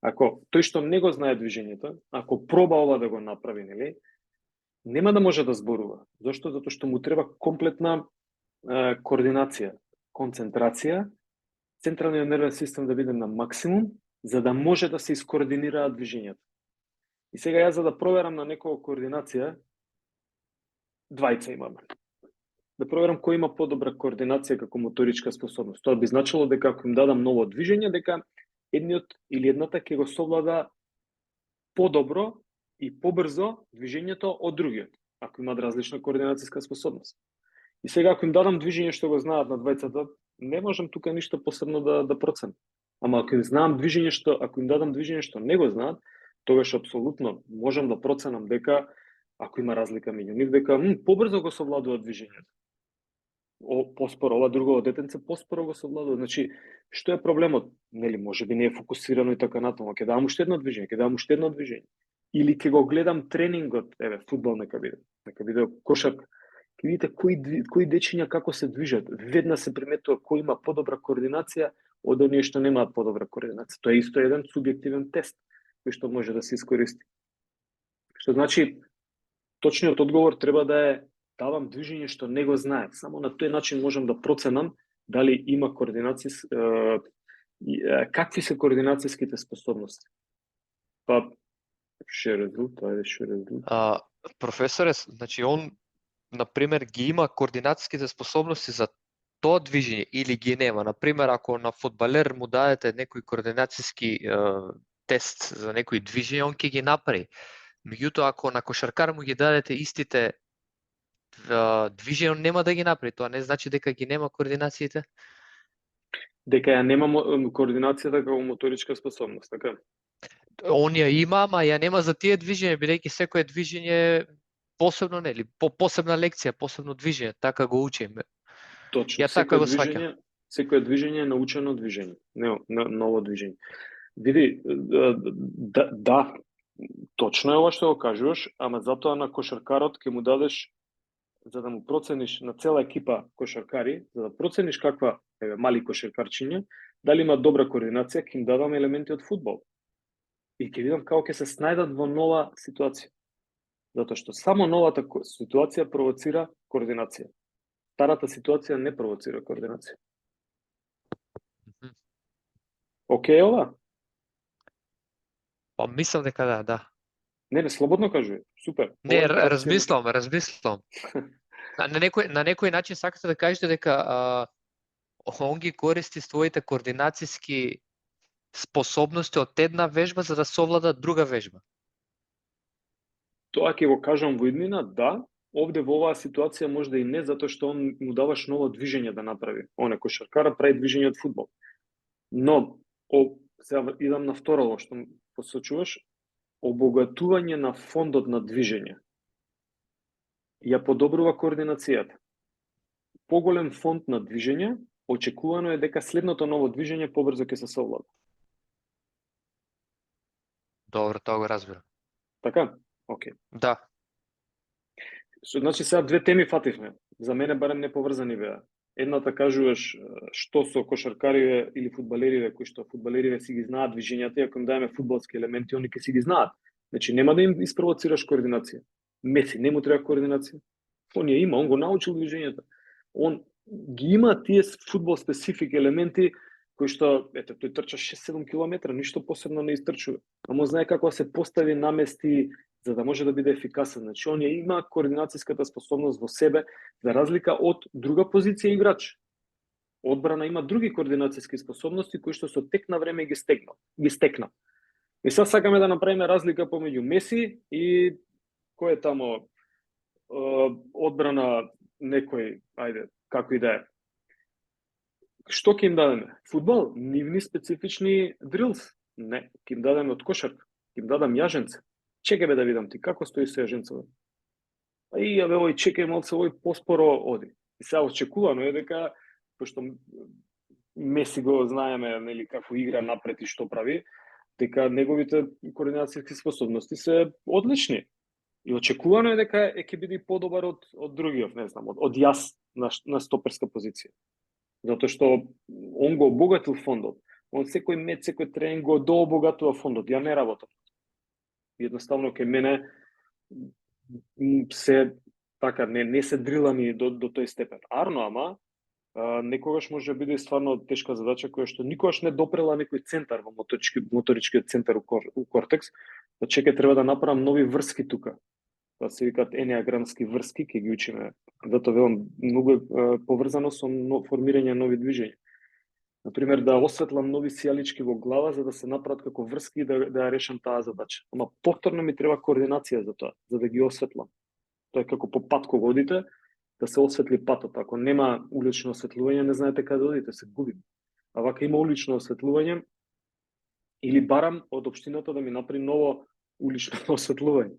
Ако тој што не го знае движењето, ако проба ова да го направи, нели, нема да може да зборува. Зошто? Затоа што му треба комплетна координација, концентрација, централниот нервен систем да биде на максимум, за да може да се искоординираат движењата. И сега јас за да проверам на некоја координација, двајца имаме. Да проверам кој има подобра координација како моторичка способност. Тоа би значило дека ако им дадам ново движење, дека едниот или едната ќе го совлада подобро и побрзо движењето од другиот, ако имаат различна координацијска способност. И сега ако им дадам движење што го знаат на двајцата, не можам тука ништо посебно да проценам. Ама ако им дадам движење што не го знаат, тогаш апсолутно можам да проценам дека ако има разлика меѓу нив, дека побрзо го совладува движењето. Поспоро, ова друго детенце поспоро го совладува. Значи, што е проблемот? Нели, можеби не е фокусирано и така натаму. Ќе дам уште едно движење, Или ќе го гледам тренингот, еве, фудбал нека биде кошарка. Ќе видите кои дечиња како се движат. Веднаш се приметува кој има подобра координација од оние што немаат подобра координација. Тоа е исто еден субјективен тест кој што може да се искористи. Што значи, точниот одговор треба да е давам движење што не го знае. Само на тој начин можам да проценам дали има координација, какви се координацијските способности. Па, професоре, значи он, например, ги има координацијските способности за тоа движење или ги нема. Например, ако на фудбалер му дадете некој координацијски тест за некој движење, он ќе ги направи. Меѓутоа, ако на кошаркар му ги дадете истите движења, он нема да ги направи. Тоа не значи дека ги нема координациите? Дека ја нема координацијата како моторичка способност, така? Он ја има, ама ја нема за тие движења, бидејќи секое движење посебно, нели, посебна лекција, посебно движење, така го учиме. Точно. Ја така го сваќам. Секое движење е научено движење, не ново движење. Види, да, точно е ова што го кажуваш, ама затоа на кошаркарот ќе му дадеш, за да му процениш на цела екипа кошаркари, за да процениш каква мали кошаркарчиња, дали има добра координација, ќе им дадам елементи од фудбал. И ќе видам како ќе се снајдат во нова ситуација. Затоа што само новата ситуација провоцира координација. Старата ситуација не провоцира координација. Океј ова? Па мислам дека да. Не, слободно кажуј. Супер. Не, размислам. На некој начин сакате да кажете дека он ги користи своите координацијски способности од една вежба за да совлада друга вежба. тоа ќе го кажам во иднина, да, овде во оваа ситуација можда и не, затоа што он му даваш ново движење да направи. Он е кошаркарот, прави движење од фудбал. Но, сега идам на второ, што посочуваш, обогатување на фондот на движење. Ја подобрува координацијата. Поголем фонд на движење, очекувано е дека следното ново движење побрзо ќе се совлада. Добро, тоа го разбирам. Така? Океј. Да, Значи сега две теми фативме. За мене барем неповрзани беа. Едната кажуваш што со кошаркариве или фудбалериве, кои што фудбалериве си ги знаат движењата, и ако им даеме фудбалски елементи, они ќе си ги знаат. Значи нема да им испровоцираш координација. Меси не му треба координација. Он ја има, он го научил движењата. Он ги има тие фудбал специфик елементи кои што, ете, тој трча 6-7 километра, ништо посебно не истрчува. Ама знае како да се постави, намести, за да може да биде ефикасен. Значи, он ја има координацијската способност во себе, за разлика од друга позиција играч. Одбрана има други координацијски способности кои што со тек на време ги стекна. И сега сакаме да направиме разлика помеѓу Меси и кој е тамо одбрана некој, ајде, како и да е. Што ќе им дадеме? Фудбал, нивни специфични дрилс? Не, ќе им дадеме од кошарка, ќе им дадам јаженце. Чекај бе да видам ти како стои со јаженцето. И јаве овој чекај малце, овој поспоро оди. И сега очекувано е дека, пошто Меси го знаеме, нели, како игра напред и што прави, дека неговите координацијски способности се одлични. И очекувано е дека ќе биде подобар од другиот, не знам, од јас на стоперска позиција. Затоа што он го обогатил фондот. Он секој меч, секој тренинг го дообогатува фондот. Ја не работам. Едноставно кај мене се така не се дрилани до тој степен. Арно, ама некогаш може да биде стварно тешка задача која што никогаш не допрела некој центар во моторичкиот центар у кортекс. Да чекај, треба да направам нови врски тука. Тоа се викаат енеаграмски врски, ќе ги учиме. Затоа велам, многу е поврзано со формирање нови движења. Например, да осветлам нови сијалички во глава за да се направат како врски и да ја решам таа задача. Ама повторно ми треба координација за тоа, за да ги осветлам. Тоа е како по пат кога одите, да се осветли патот. Ако нема улично осветлување, не знаете каде да одите, се губим. А вака има улично осветлување, или барам од општината да ми направи ново улично осветлување.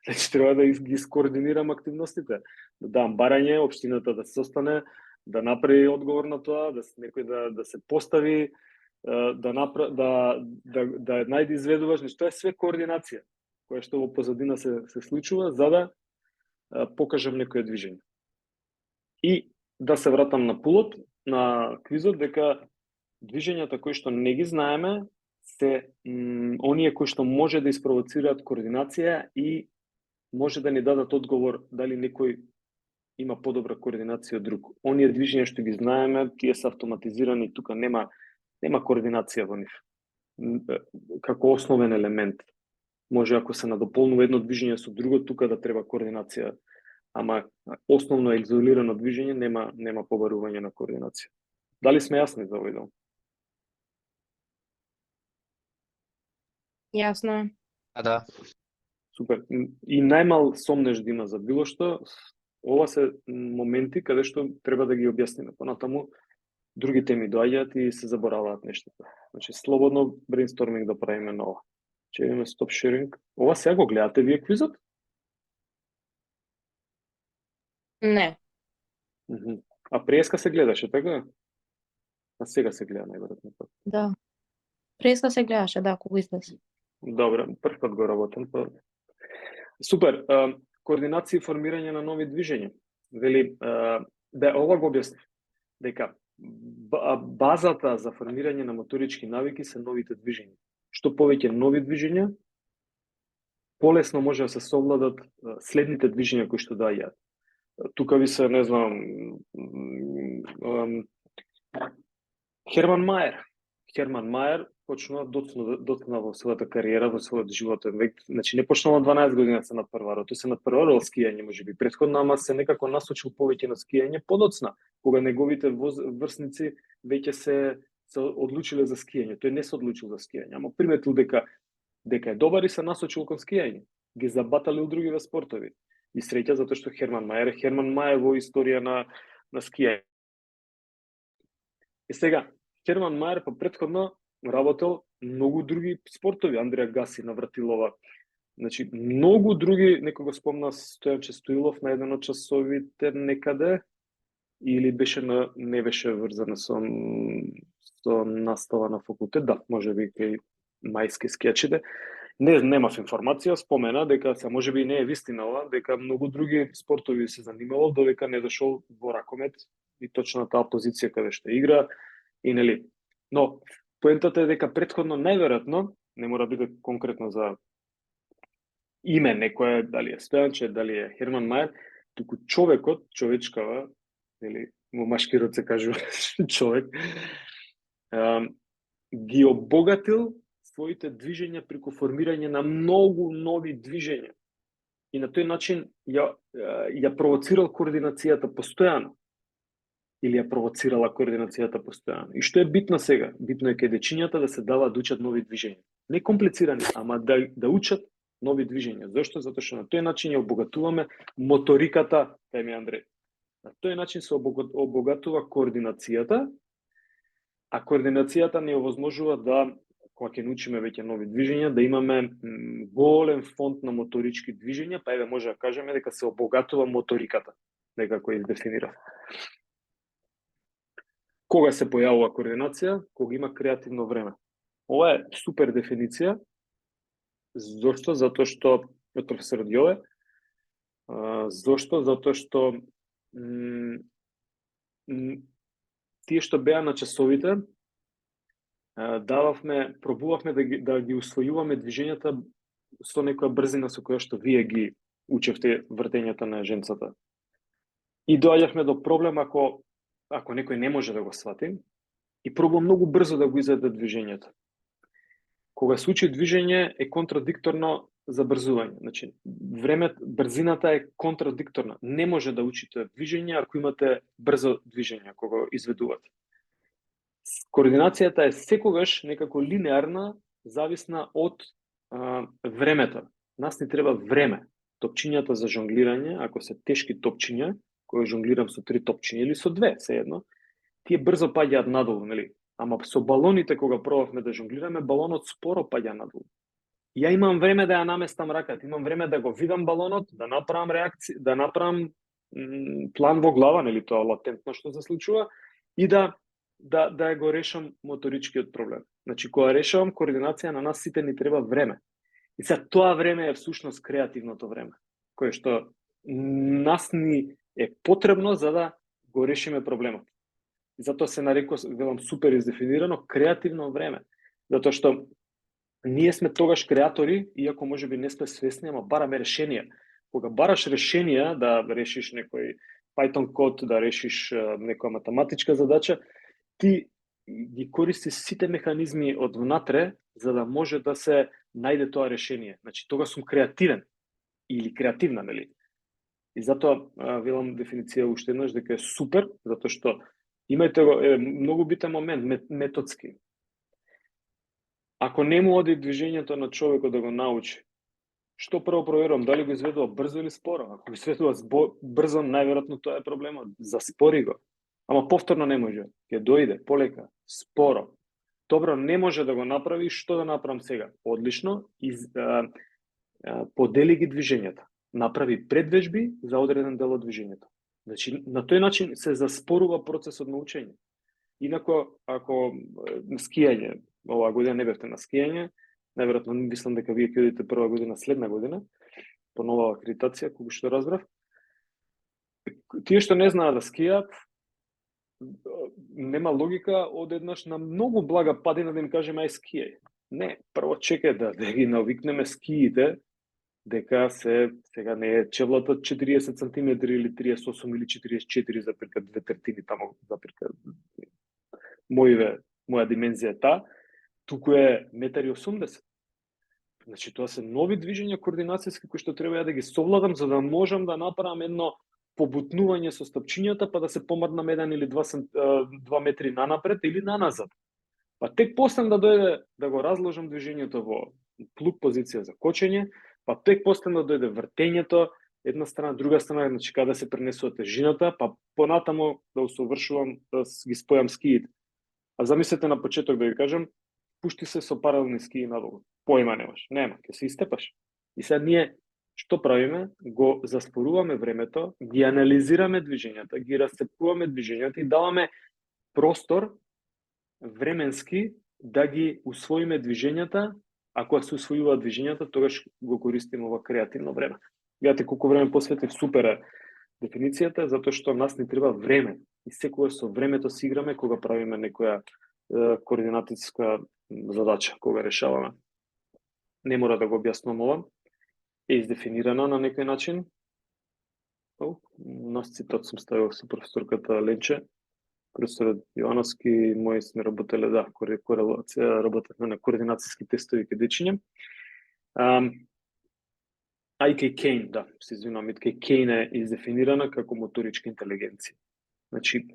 Значи треба да ги скоординирам активностите. Да дам барање, општината да се остане, да направи одговор на тоа, да некој да се постави, да најде изведуваш, значи тоа е све координација која што во позадина се случува за да покажам некое движење. И да се вратам на пулот, на квизот, дека движењата кои што не ги знаеме се оние кои што може да испровоцираат координација и може да ни дадат одговор дали некој има подобра координација од друг. Оние движења што ги знаеме, тие се автоматизирани, тука нема координација во нив. Како основен елемент. Може ако се надополнува едно движење со друго, тука да треба координација. Ама основно изолирано движење нема побарување на координација. Дали сме јасни за овој дел? Јасно е. Да. Супер. И најмал сомнеш да има за било што, ова се моменти каде што треба да ги објасниме. Понатаму други теми доаѓаат и се забораваат нештата. Значи слободно брейнсторминг да правиме на ова. Че имаме стоп шеринг. Ова сега го гледате вие квизот? Не. А преска се гледаше, така? А сега се гледа најверојатно. Да. Преска се гледаше, да, кога излезе. Добре, прв пат го работам. Супер. Координација и формирање на нови движења. Вели, да ова го објасни. Дека базата за формирање на моторички навики се новите движења. Што повеќе нови движења, полесно може да се совладат следните движења кои што доаѓаат. Тука ви се, не знам, Херман Мајер почнува доцна во својата кариера, во својот животен век. Значи не почнува 12 години се надпреварува, тој се надпреварувал скијање можеби претходно, ама се некако насочил повеќе на скијање подоцна, кога неговите врсници веќе се одлучиле за скијање. Тој не се одлучил за скијање, ама приметил дека е добар и се насочил кон скијање. ги забатали у другиве спортови. И среќа затоа што Херман Мајер во историја на скијање. И сега, Херман Мајер па претходно работел многу други спортови, Андреа Гаси на вратилова. Значи, многу други, некого спомна Стојанче Стоилов на еден од часовите некаде, или не беше врзано со настава на факултет, да, можеби кај мајски скијачите. Немав информација, спомена дека се можеби не е вистина ова, дека многу други спортови се занимавал, додека не дошол во ракомет и точно на таа позиција каде што игра и нели. Но поентата е дека претходно најверојатно, не мора биде конкретно за име некој, дали е Стојанче, дали е Херман Мајер, туку човечкава, или во машки род се кажува човек, ги обогатил своите движења преку формирање на многу нови движења. И на тој начин ја провоцирал координацијата постојано. Или ја провоцирала координацијата постојано. И што е битно сега? Битно е кај дечињата да се дава да учат нови движења. Не комплицирани, ама да учат нови движења. Зошто? Затоа што на тој начин ја обогатуваме моториката, ми Андреј. На тој начин се обогатува координацијата, а координацијата ни овозможува да, кога ќе научиме веќе нови движења, да имаме голем фонд на моторички движења, па еве може да кажеме дека се обогатува моториката, некако издефинира. Кога се појавува координација? Кога има креативно време. Ова е супер дефиниција. Зошто? Затоа што од професорот Јове. Зошто? Затоа што тие што беа на часовите, пробувавме да ги усвојуваме движењата со некоја брзина со која што вие ги учевте вртењата на женцата. И доаѓавме до проблем ако некој не може да го свати и пробува многу брзо да го изведе движењето. Кога се учи движење е контрадикторно забрзување. Значи, брзината е контрадикторна. Не може да учите движење ако имате брзо движење кога изведувате. Координацијата е секогаш некако линеарна, зависна од времето. Нас ни треба време. Топчињата за жонглирање, ако се тешки топчиња, кои жонглирам со 3 топчиња или со 2, сеедно, тие брзо паѓаат надолу, нели? Ама со балоните кога пробавме да жонглираме, балонот споро паѓа надолу. Ја имам време да ја наместам раката, имам време да го видам балонот, да направам реакција, да направам план во глава, нели тоа латентно што се случува, и да го решам моторичкиот проблем. Значи, кога решавам координација, на нас сите ни треба време. И сега тоа време е всушност креативното време, кое што нас ни е потребно за да го решиме проблемот. И затоа се нарекува, велам, супер издефинирано, креативно време. Затоа што ние сме тогаш креатори, иако можеби не сме свесни, ама бараме решенија. Кога бараш решенија да решиш некој Python код, да решиш некоја математичка задача, ти ги користиш сите механизми од внатре за да може да се најде тоа решение. Значи, тога сум креативен или креативна, нели? И затоа велам дефиниција уште еднаш дека е супер, затоа што имајте го многу битен момент, методски. Ако не му оди движењето на човекот да го научи, што прво проверувам, дали го изведува брзо или споро? Ако го изведува брзо, најверојатно тоа е проблемот. Заспори го. Ама повторно не може. Ќе дојде полека, споро. Добро, не може да го направи, што да направам сега? Одлично, подели ги движењата. Направи предвежби за одреден дел од движењето. Значи, на тој начин се заспорува процесот на учење. Инако, ако скијање, оваа година не бевте на скијање, најверојатно мислам дека вие ќе одите прва година следна година, по нова акредитација, кога што разбрав. Тие што не знаат да скијат, нема логика одеднаш на многу блага падина да им кажеме ај скијај. Не, прво чекај да ги навикнеме скиите, дека сега не е чевлата 40 см или 38 или 44 запирка 2/3 тамо запирка моја димензија е таа, туку е 1,80 м. Значи тоа се нови движења координацијски кои што треба да ги совладам за да можам да направам едно побутнување со стапчињата па да се помрднам 1 или 2 метри нанапред или наназад. Па тек после да дојде да го разложам движењето во плук позиција за кочење, па тек после да дојде вртењето, една страна, друга страна, значи каде се пренесува тежината, па понатамо да усовршувам, да ги спојам скиите. А замислете на почеток да ви кажам, пушти се со паралелни скии надолу. Поима немаш, нема, ќе се истепаш. И сега ние што правиме? Го заспоруваме времето, ги анализираме движењата, ги расцепуваме движењата и даваме простор временски да ги усвоиме движењата. Ако се усвојуваат движењата, тогаш го користиме ова креативно време. Гледате колку време посветив, супер е дефиницијата, затоа што нас не треба време. И секогаш со времето си играме кога правиме некоја координативска задача, кога решаваме. Не мора да го објаснувам ова. Е издефинирана на некој начин. Нас цитат сум ставил со професорката Ленче, професорот Јовановски, мои сме работеле, да, корелација, работевме на координацијски тестови кај дечиња. Икеј Кейн, да, се извинувам, Икеј Кейн е издефинирана како моторичка интелигенција. Значи,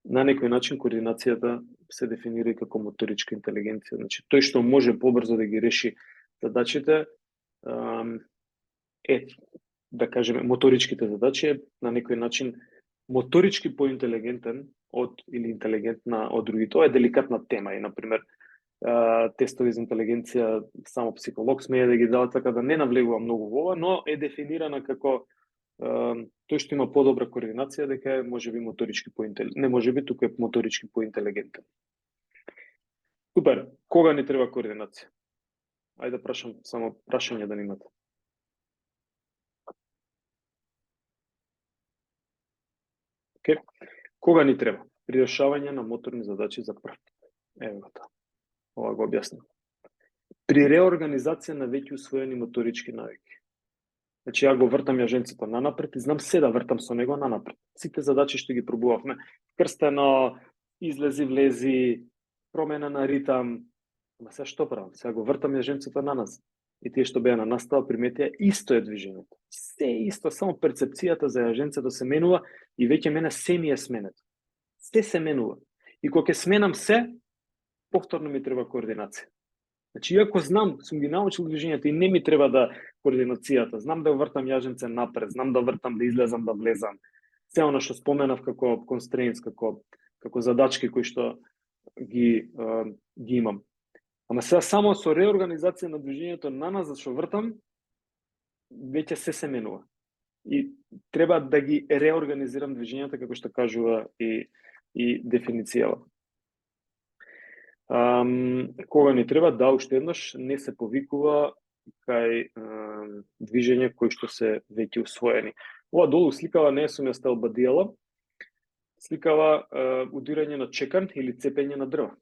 на некој начин координацијата се дефинира и како моторичка интелигенција. Значи, тој што може побрзо да ги реши задачите, да кажеме, моторичките задачи, на некој начин моторички поинтелигентен или интелигентна од другите. Тоа е деликатна тема и, например, тестови за интелигенција само психолог смее да ги дава, така да не навлегува многу во ова, но е дефинирана како тој што има подобра координација, дека е можеби моторички поинтелигентен. Не можеби, туку е моторички поинтелигентен. Супер, кога ни треба координација? Ајде да прашам, само прашање да имате. Okay. Кога ни треба? При решавање на моторни задачи за прв пат. Ево тоа. Ова го објаснам. При реорганизација на веќе усвоени моторички навики. Значи, ја го вртам јаженцето нанапред и знам се да вртам со него нанапред. Сите задачи што ги пробувавме, крстено, излези, влези, промена на ритам, ама сега што правам? Сега го вртам јаженцето на нас. И тие што беа на настава приметија, исто е движењето. Се исто, само перцепцијата за јаженцето се менува и веќе мене се ми е сменето. Се менува. И кога ќе сменам се, повторно ми треба координација. Значи, иако знам, сум ги научил движењата и не ми треба да координацијата, знам да вртам јаженце напред, знам да вртам, да излезам, да влезам. Се оно што споменав како constraints, како задачки кои што ги имам. Ама сега само со реорганизација на движењето на нас, зашто вртам, веќе се менува. И треба да ги реорганизирам движењата, како што кажува и дефиницијава. Кога ни треба, да, уште еднаш, не се повикува кај движење кои што се веќе усвоени. Ова долу сликава, не сум ја ставил бадијала, сликава удирање на чекан или цепење на дрва.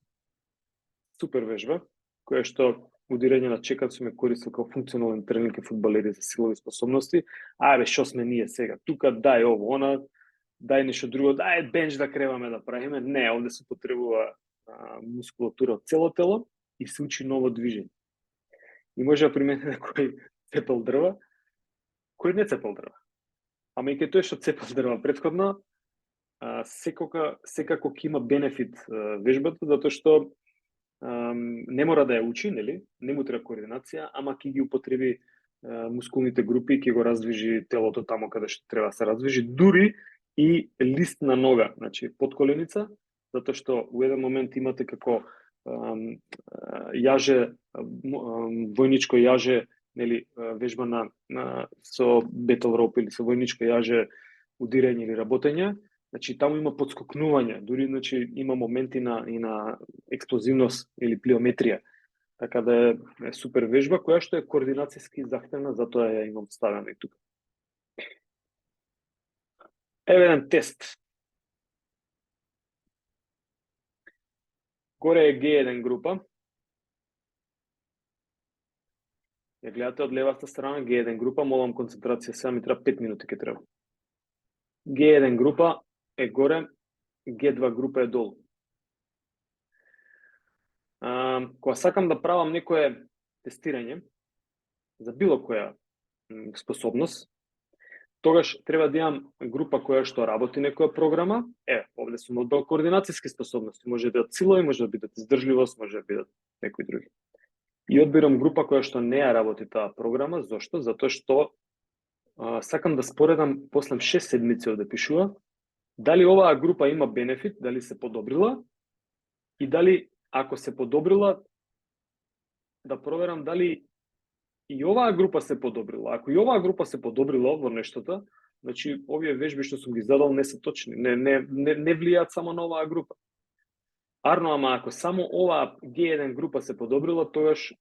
Супер вежба, која што удирање на чекан сум ја користил како функционален тренинг и фудбалери за силови способности. Ајде, што сме ние сега? Тука дај ово, она, дај нешто друго, дај бенч да креваме да правиме. Не, овде се потребува мускулатура од цело тело и се учи ново движење. И може да приметите кој цепал дрва, кој не цепал дрва. Ама и кај тој што цепал дрва претходно, секако ќе има бенефит вежбата, затоа што не мора да ја учи, нели? Не му треба координација, ама ќе ги употреби мускулните групи, ќе го раздвижи телото тамо каде што треба да се раздвижи, дури и лист на нога, значи подколеница, затоа што у еден момент имате како јаже, војничко јаже, нели, вежба со бетл роп или со војничко јаже, удирање или работење. Значи, таму има подскокнување, дури, значи, има моменти и на експлозивност или плиометрија. Така да е супер вежба, која што е координацијски захтевна, затоа ја имам ставена и тука. Еве еден тест. Горе е G1 група. Ја гледате од левата страна G1 група, молам концентрација, сега ми треба 5 минути ќе треба. G1 група е горе, G2 група е долу. Кога сакам да правам некое тестирање за било која способност, тогаш треба да имам група која што работи некоја програма. Овде сум одбрал координацијски способности, може да бидат силови, може да бидат издржливост, може да бидат некои други. И одбирам група која што не ја работи таа програма. Зошто? Затоа што сакам да споредам после 6 седмици овде пишува дали оваа група има бенефит, дали се подобрила и дали ако се подобрила да проверам дали и оваа група се подобрила. Ако и оваа група се подобрила во нештото, значи овие вежби што сум ги задал не се точни, не влијаат само на оваа група. Арно, ама ако само оваа G1 група се подобрила, тогаш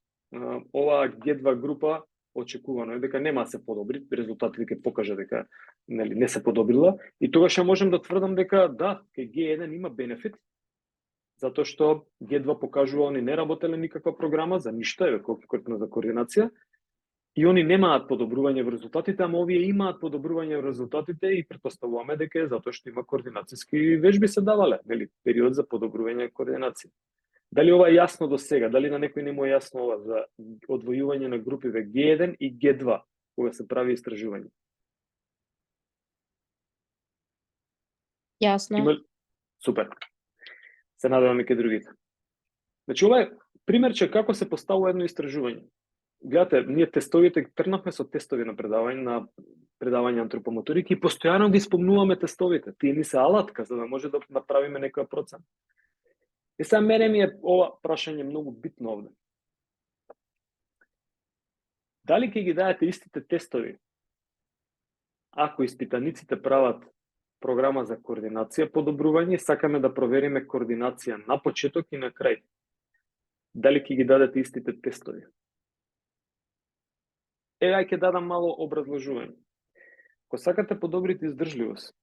оваа G2 група очекувано е дека нема да се подобри, резултатите ќе покажа дека не се подобрила и тогаш ја можем да тврдам дека да, кај G1 има бенефит, затоа што G2 покажува они не работеле никаква програма за ништо, еве конкретно за координација, и они немаат подобрување во резултатите, ама овие имаат подобрување во резултатите и претпоставуваме дека е затоа што има координацијски вежби се давале, нели, период за подобрување координација. Дали ова е јасно до сега? Дали на некој не му е јасно ова за одвојување на групиве G1 и G2 кога се прави истражување? Јасно. Супер. Се надевам и кај другите. Значи, ова е примерче како се поставува едно истражување. Гледате, ние тестовите трнавме со тестови на предавање антропомоторики и постојано ги спомнуваме тестовите. Тие ни се алатка за да може да направиме некоја процена. И сега мене ми е ова прашање многу битно овде. Дали ќе ги дадете истите тестови ако испитаниците прават програма за координација, подобрување, сакаме да провериме координација на почеток и на крај? Дали ќе ги дадете истите тестови? Ај ќе дадам мало образложување. Ако сакате подобрите издржливост,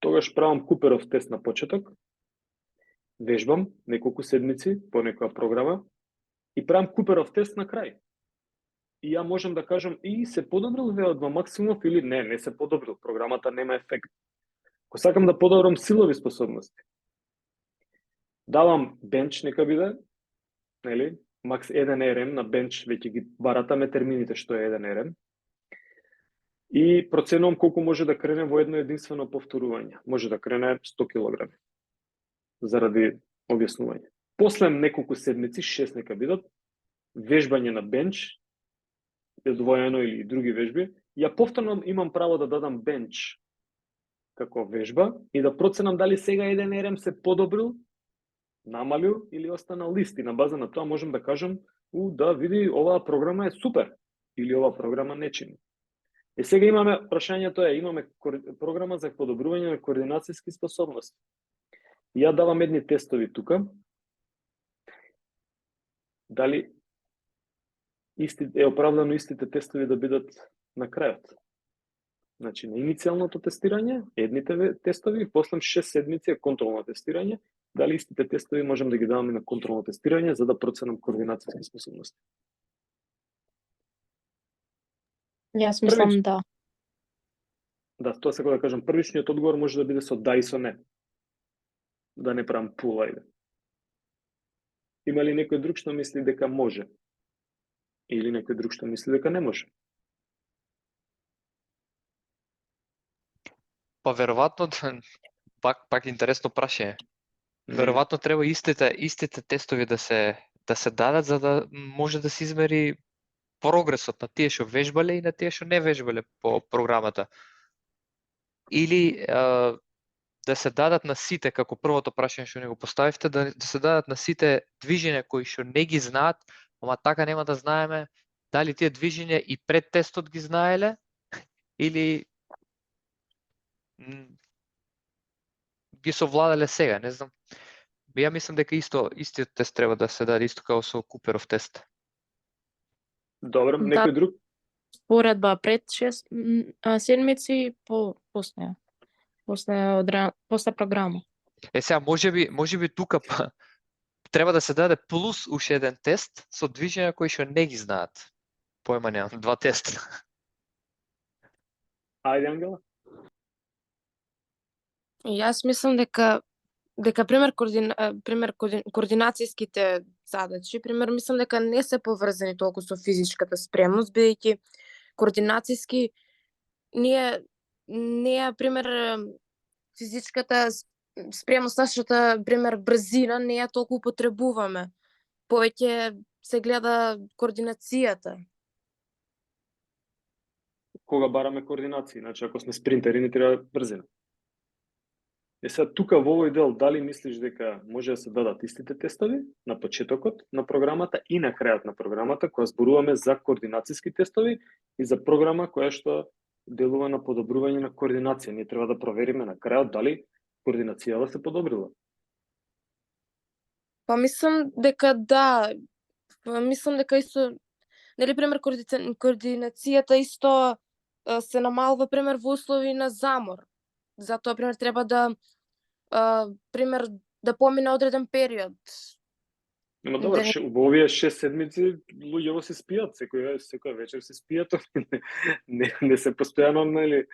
тогаш правам Куперов тест на почеток, вежбам неколку седмици по некоја програма и правам Куперов тест на крај. И ја можам да кажам и се подобрил VO2 максимумов или не се подобрил, програмата нема ефект. Ако сакам да подобрам силови способности, давам бенч нека биде, нели, макс 1 RM на бенч, веќе ги баратаме термините што е 1 RM. И проценувам колку може да крене во едно единствено повторување. Може да крене 100 кг. Заради објаснување. После неколку седмици, 6 нека бидат, вежбање на бенч, одвоено или други вежби, ја повторно имам право да дадам бенч како вежба и да проценам дали сега 1 RM се подобрил, намалил или останал ист. И на база на тоа можем да кажем, да, види, оваа програма е супер или оваа програма не чини. И сега имаме прашањето имаме програма за подобрување на координацијски способности. Ја давам едни тестови тука. Дали е оправдано истите тестови да бидат на крајот? Значи, на иницијалното тестирање, едните тестови, после 6 седмици е контролно тестирање, дали истите тестови можем да ги даваме на контролно тестирање за да проценам координацијски способности? Јас мислам да. Да, тоа сакам да кажам, првичниот одговор може да биде со да и со не. Да не правам пул, ајде. Има ли некој друг што мисли дека може? Или некој друг што мисли дека не може? Па веројатно пак интересно прашање. Веројатно треба истите тестови да се дадат за да може да се измери прогресот на тие што вежбале и на тие што не вежбале по програмата. Или да се дадат на сите, како првото прашање што не го поставивте, да се дадат на сите движења кои што не ги знаат, ама така нема да знаеме дали тие движења и пред тестот ги знаеле или ги совладале сега, не знам. Ја мислам дека истиот тест треба да се даде исто како со Куперов тест. Добро, некој друг? Споредба пред 6 седмици после програма. Сега можеби тука треба да се даде плюс уште еден тест со движења кои што не ги знаат. Појма немам, 2 теста. Ајде, Ангела. Јас мислам дека пример координацијските задачи, мислам дека не се поврзани толку со физичката спремност, бидејќи координацијски ние пример физичката спремност, нашата пример брзина не ја толку употребуваме. Повеќе се гледа координацијата. Кога бараме координација, значи ако сме спринтери не треба брзина. Сега тука во овој дел, дали мислиш дека може да се дадат истите тестови на почетокот на програмата и на крајот на програмата, кога зборуваме за координацијски тестови и за програма која што делува на подобрување на координација. Ние треба да провериме на крајот дали координацијата се подобрила. Па мислам дека да, мислам дека исто, нели пример координацијата исто се намалува пример во услови на замор. Затоа пример треба да пример да помине одреден период. Ама добро, во овие 6 седмици луѓето се спијат, секоја вечер се спијат, не се постојано нели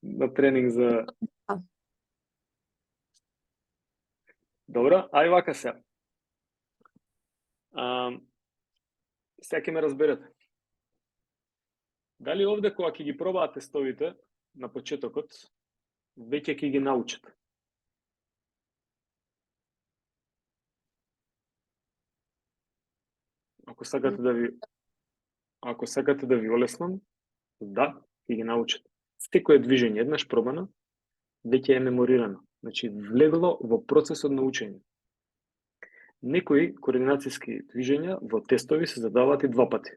на тренинг за. Добро, ај вака се. Сега ќе ме разберете. Дали овде кога ќе ги пробаат тестовите на почетокот, веќе ќе ги научат? Ако сакате да ви олеснам, да, ќе ги научат. Секое движење еднаш пробано, веќе е меморирано. Значи, влегло во процесот на учење. Некои координацијски движења во тестови се задаваат и 2 пати.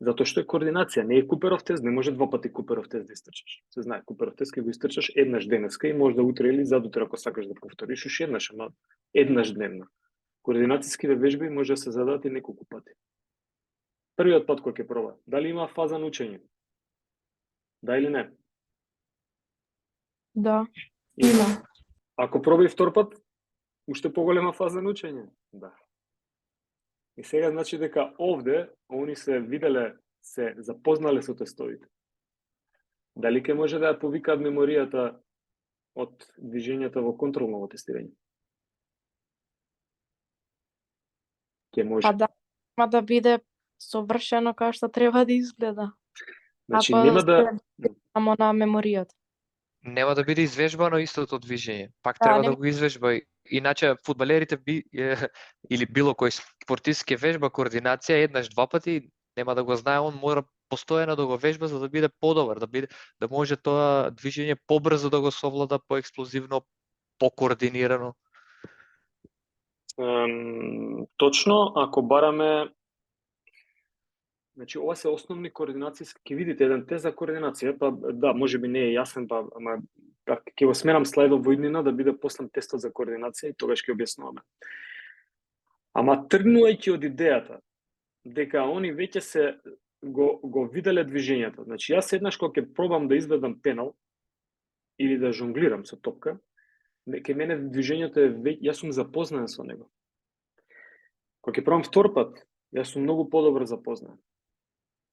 Затоа што е координација, не е Куперов тест, не може 2 пати Куперов тест да истрчаш. Се знае, Куперов тест ќе го истрчаш еднаш денеска и може да утре или задутре ако сакаш да повториш уште еднаш, ама еднаш дневно. Координацијските вежби може да се зададат и неколку пати. Првиот пат кој ќе проба, дали има фаза на учење? Да или не? Да, има. Ако проба и втор пат, уште поголема фаза на учење? Да. И сега значи дека овде, они се виделе, се запознале со тестовите. Дали ќе може да ја повикаат меморијата од движењата во контролно тестирање? Ќе може. Па да, ма да биде совршено како што треба да изгледа. Значи Ако нема да само на меморијата. Нема да биде извежбано истото движење. Пак треба да го извежба. Иначе фудбалерите или било кој спортист ќе вежба координација еднаш 2 пати, нема да го знае, он мора постојано да го вежба за да биде подобар, да може тоа движење побрзо да го совлада, поексплозивно, покоординирано. Точно, ако бараме, значи ова се основни координацијски, ќе видите еден тест за координација, па да, можеби не е јасен, па ама ќе го сменам слайдот во иднина да биде послан тестот за координација и тогаш ќе објаснуваме. Ама тргнувајќи од идејата дека они веќе се го виделе движењето. Значи јас еднаш кога ќе пробам да изведам пенал или да жонглирам со топка, кај мене движењето е јас сум запознаен со него. Кога ќе пробам втор пат, јас сум многу подобро запознаен.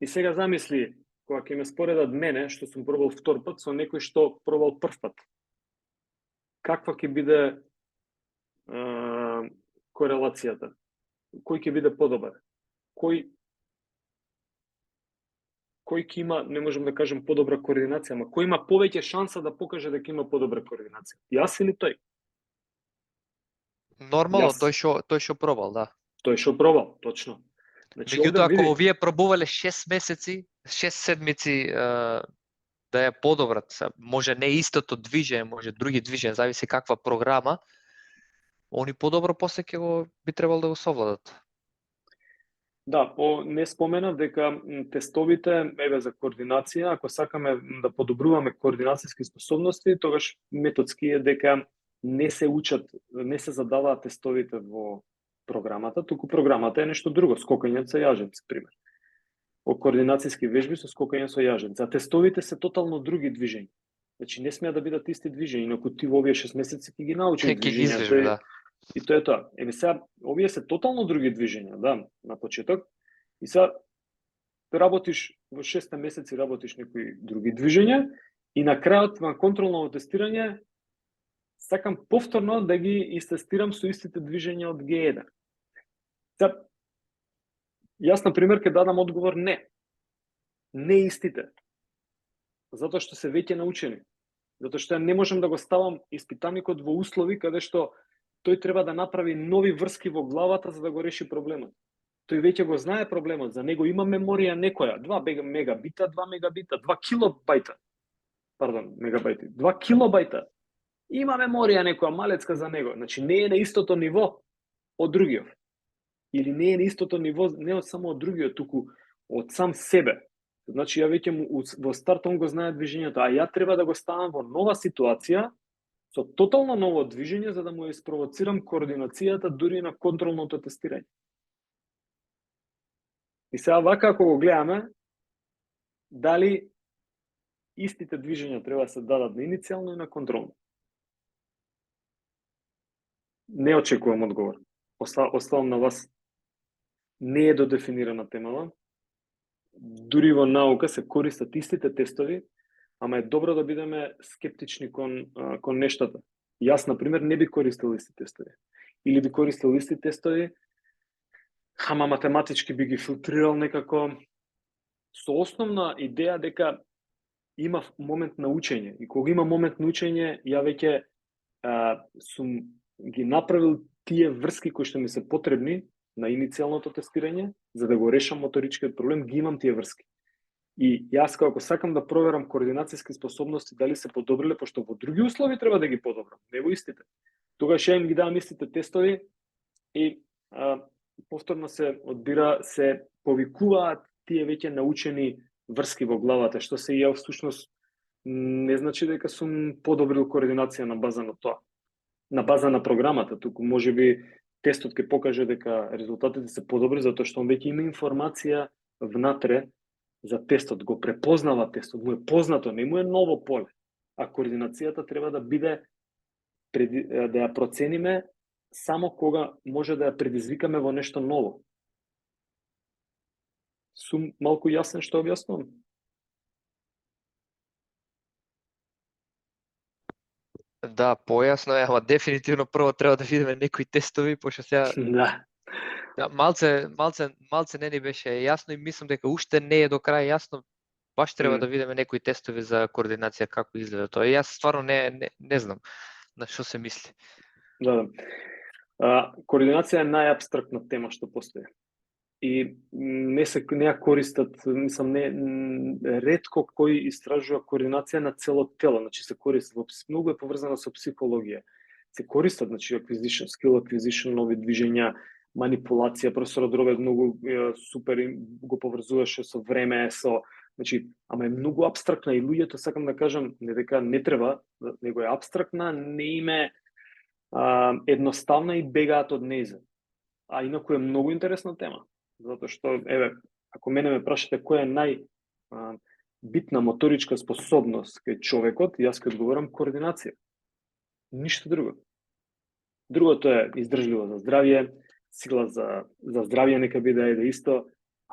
И сега замисли, кога ќе ме споредат мене, што сум пробал втор пат, со некој што пробал прв пат. Каква ќе биде корелацијата? Кој ќе биде подобар? Кој ќе има, не можам да кажем подобра координација, ама кој има повеќе шанса да покаже дека има подобра координација? Јас или тој? Нормално, тој што пробал, да. Тој што пробал, точно. Значи, меѓутоа, ако вие пробувале 6 месеци, 6 седмици да ја подобрат, може не истото движење, може други движења, зависи каква програма, они подобро после ќе го би требало да го совладат. Да, не споменав дека тестовите за координација, ако сакаме да подобруваме координацијски способности, тогаш методски е дека не се учат, не се задаваат тестовите во програмата, туку програмата е нешто друго, скокање со јаженци, пример. Координацијски вежби со скокање со јаженци. А тестовите се тотално други движења. Значи не смеа да бидат исти движења, инаку ти во овие 6 месеци ќе ги научиш движењата. Да. И тоа е тоа. Сега, овие се тотално други движења, да, на почеток. И сега работиш во 6 месеци работиш некои други движења и на крајот на контролно тестирање сакам повторно да ги истестирам со истите движења од G1. Сега, јас на пример ќе дадам одговор не. Не истите. Затоа што се веќе научени. Затоа што ја не можам да го ставам испитаникот во услови каде што тој треба да направи нови врски во главата за да го реши проблемот. Тој веќе го знае проблемот, за него има меморија некоја, 2 мегабита, 2 мегабита, 2 килобајта. Пардон, мегабајти. 2 килобајта. Има меморија некоја малецка за него. Значи не е на истото ниво од другиот. Или не е на истото ниво не од само од другиот, туку од сам себе. Значи ја веќе во старт он го знае движењето, а ја треба да го ставам во нова ситуација со тотално ново движење за да му ја испровоцирам координацијата дури на контролното тестирање. И сега вака ако го гледаме, дали истите движења треба да се дадат на иницијално и на контролно? Не очекувам одговор. Оставам на вас. Не е додефинирана темава. Дури во наука се користат истите тестови, ама е добро да бидеме скептични кон нештата. Јас, например, не би користил исти тестови. Или би користил исти тестови, ама математички би ги филтрирал некако со основна идеја дека има момент на учење. И кога има момент на учење, ја веќе сум ги направил тие врски кои што ми се потребни на иницијалното тестирање, за да го решам моторичкиот проблем, ги имам тие врски. И јас како сакам да проверам координацијски способности дали се подобриле, пошто во други услови треба да ги подобрам, не во истите. Тогаш ја им ги давам истите тестови и повторно се повикуваат тие веќе научени врски во главата, што се ја всушност не значи дека сум подобрил координација на база на тоа. На база на програмата, туку можеби тестот ќе покаже дека резултатите се подобри затоа што он веќе има информација внатре за тестот, го препознава тестот, му е познато, не му е ново поле. А координацијата треба да биде да ја процениме само кога може да ја предизвикаме во нешто ново. Сум малку јасен што објаснувам? Да, појасно е, ама дефинитивно прво треба да видиме некои тестови, пошто сега Да. малце не ни беше јасно и мислам дека уште не е до крај јасно. Баш треба да видиме некои тестови за координација како изгледа тоа. Јас стварно не знам на што се мисли. Да. Координација е најапстрактна тема што постои. И не ја користат, мислам, ретко кој истражува координација на цело тело, значи се користат, многу е поврзана со психологија. Се користат, значи, skill acquisition, нови движења, манипулација, професор Дробев многу супер го поврзуваше со време, значи, ама е многу апстрактна и луѓето, сакам да кажам, не дека не треба, него е апстрактна, не име едноставна и бегаат од нејза. А инаку е многу интересна тема. Затоа што, ако мене ме прашате која е најбитна моторичка способност кај човекот, јас ќе одговорам координација. Ништо друго. Другото е издржливост за здравје, сила за здравје нека биде исто.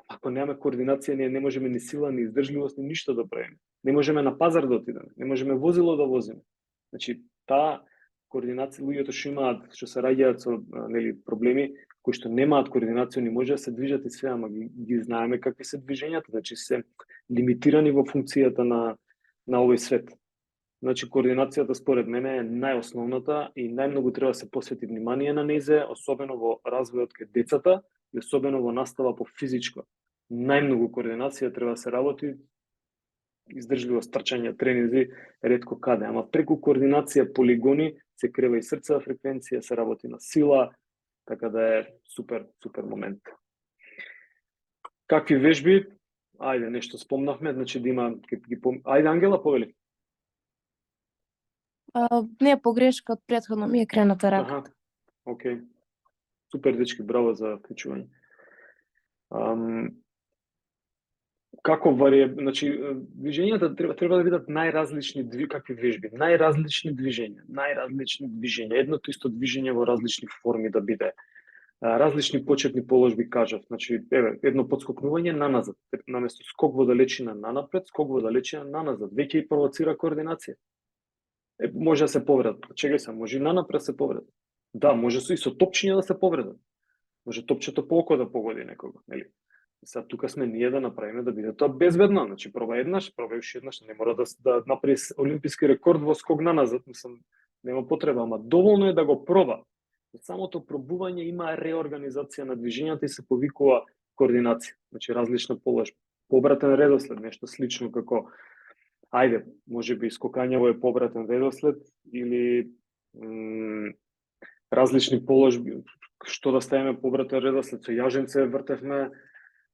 Ако немаме координација, ние не можеме ни сила, ни издржливост, ни ништо да правиме. Не можеме на пазар да отидеме, не можеме возило да возиме. Значи, таа координација, луѓето што се раѓаат со проблеми, кои што немаат координација, не може да се движат и све, ама ги знаеме какви се движењата, значи се лимитирани во функцијата на овој свет. Значи, координацијата според мене е најосновната и најмногу треба да се посвети внимание на нејзе, особено во развојот кај децата и особено во настава по физичко. Најмногу координација треба да се работи, издржливост, трчање, тренинзи, ретко каде, ама преку координација полигони се крева и срцева фреквенција, се работи на сила, така да е супер момент. Какви вежби? Ајде, нешто спомнавме, значи да има... Ајде, Ангела, повели. Не, погрешка од претходно ми е крената рака. Океј. Супер, дечки, браво за вклучување. Како значи, движењата треба да бидат најразлични, какви вежби, најразлични движења, едното исто движење во различни форми да биде, различни почетни положби кажав, значи, едно подскокнување наназад, наместо скок во далечина нанапред, скок во далечина наназад, веќе и провоцира координација. Може да се повредат, чегај се, може и нанапред се повредат. Да, може и со топчиња да се повредат. Може топчето по око да погоди некого, нели? Сега тука сме ние да направиме да биде тоа безбедно, значи проба уште еднаш, не мора да направи олимписки рекорд во скок наназад, мислам, нема потреба, ама доволно е да го проба. Самото пробување има реорганизација на движењата и се повикува координација. Значи различна положба. Побратен редослед, нешто слично како ајде, можеби скокањево е побратен редослед или различни положби, што да ставиме побратен редослед. Со јаженце вртевме,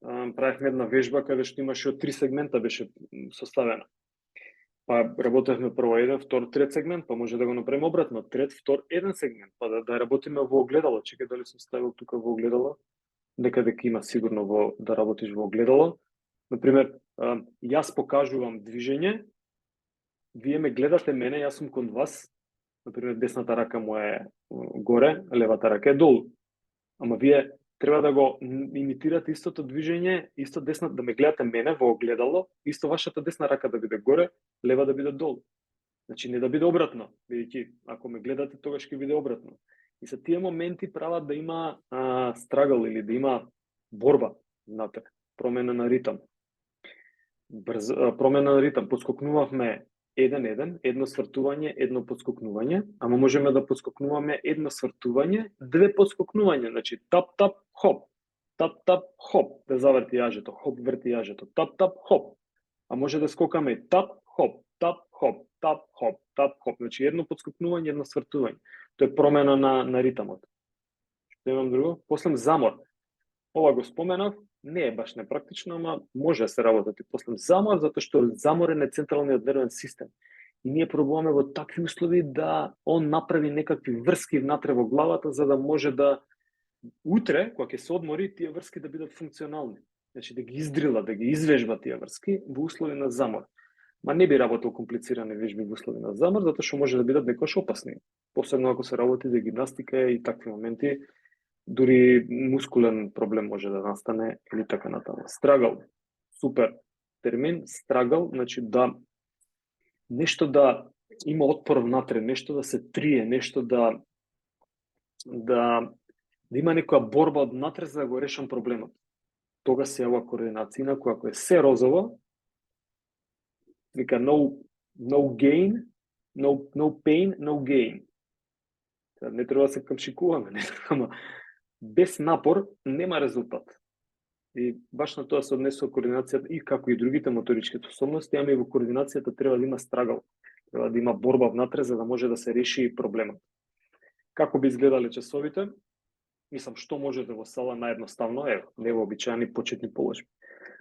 правевме една вежба каде што имаше од 3 сегмента беше составена. Па работевме прво еден, втор, трет сегмент, па може да го направиме обратно, трет, втор, еден сегмент, па да работиме во огледало. Чекај дали сум ставил тука во огледало, некаде ќе има сигурно да работиш во огледало. Например, јас покажувам движење, вие ме гледате мене, јас сум кон вас, например, десната рака му е горе, левата рака е долу. Ама вие треба да го имитирате истото движење, исто десна, да ме гледате мене во огледало, исто вашата десна рака да биде горе, лева да биде долу. Значи не да биде обратно, бидејќи ако ме гледате тогаш ќе биде обратно. И се тие моменти прават да има страгл или да има борба внатре, промена на ритам. Промена на ритам, подскокнувавме 1-1, едно свртување, едно подскокнување, ама можеме да подскокнуваме едно свртување, две подскокнувања, значи тап-тап, хоп, тап-тап, хоп, да заврти јажето, хоп, врти јажето, тап-тап, хоп. А може да скокаме тап-хоп, тап-хоп, тап-хоп, тап-хоп, значи едно подскокнување, едно свртување. Тоа е промена на ритамот. Што имам друго? После замор. Ова го споменав, не е баш непрактично, ама може да се работи после замор, затоа што заморен е централниот нервен систем. И ние пробуваме во такви услови да он направи некакви врски внатре во главата, за да може да утре, кога ќе се одмори, тие врски да бидат функционални. Значи да ги издрила, да ги извежба тие врски во услови на замор. Ма не би работил комплицирани вежби во услови на замор, затоа што може да бидат некош опасни. Посебно ако се работи за гимнастика и такви моменти, дури мускулен проблем може да настане или така натаму. Страгл, супер термин, страгл, значи да нешто да има отпор внатре, нешто да се трие, нешто да има некоја борба од внатре за да го решам проблемот. Тога се јава координација, инаку ако е се розово, вика no gain, no pain, no gain. Не треба да се камшикуваме, ама без напор нема резултат. И баш на тоа се однесува координацијата и како и другите моторички способности, ама и во координацијата треба да има страгл, треба да има борба внатре за да може да се реши проблемот. Како би изгледале часовите? Мислам, што може да во сала наједноставно е невообичаени почетни положби.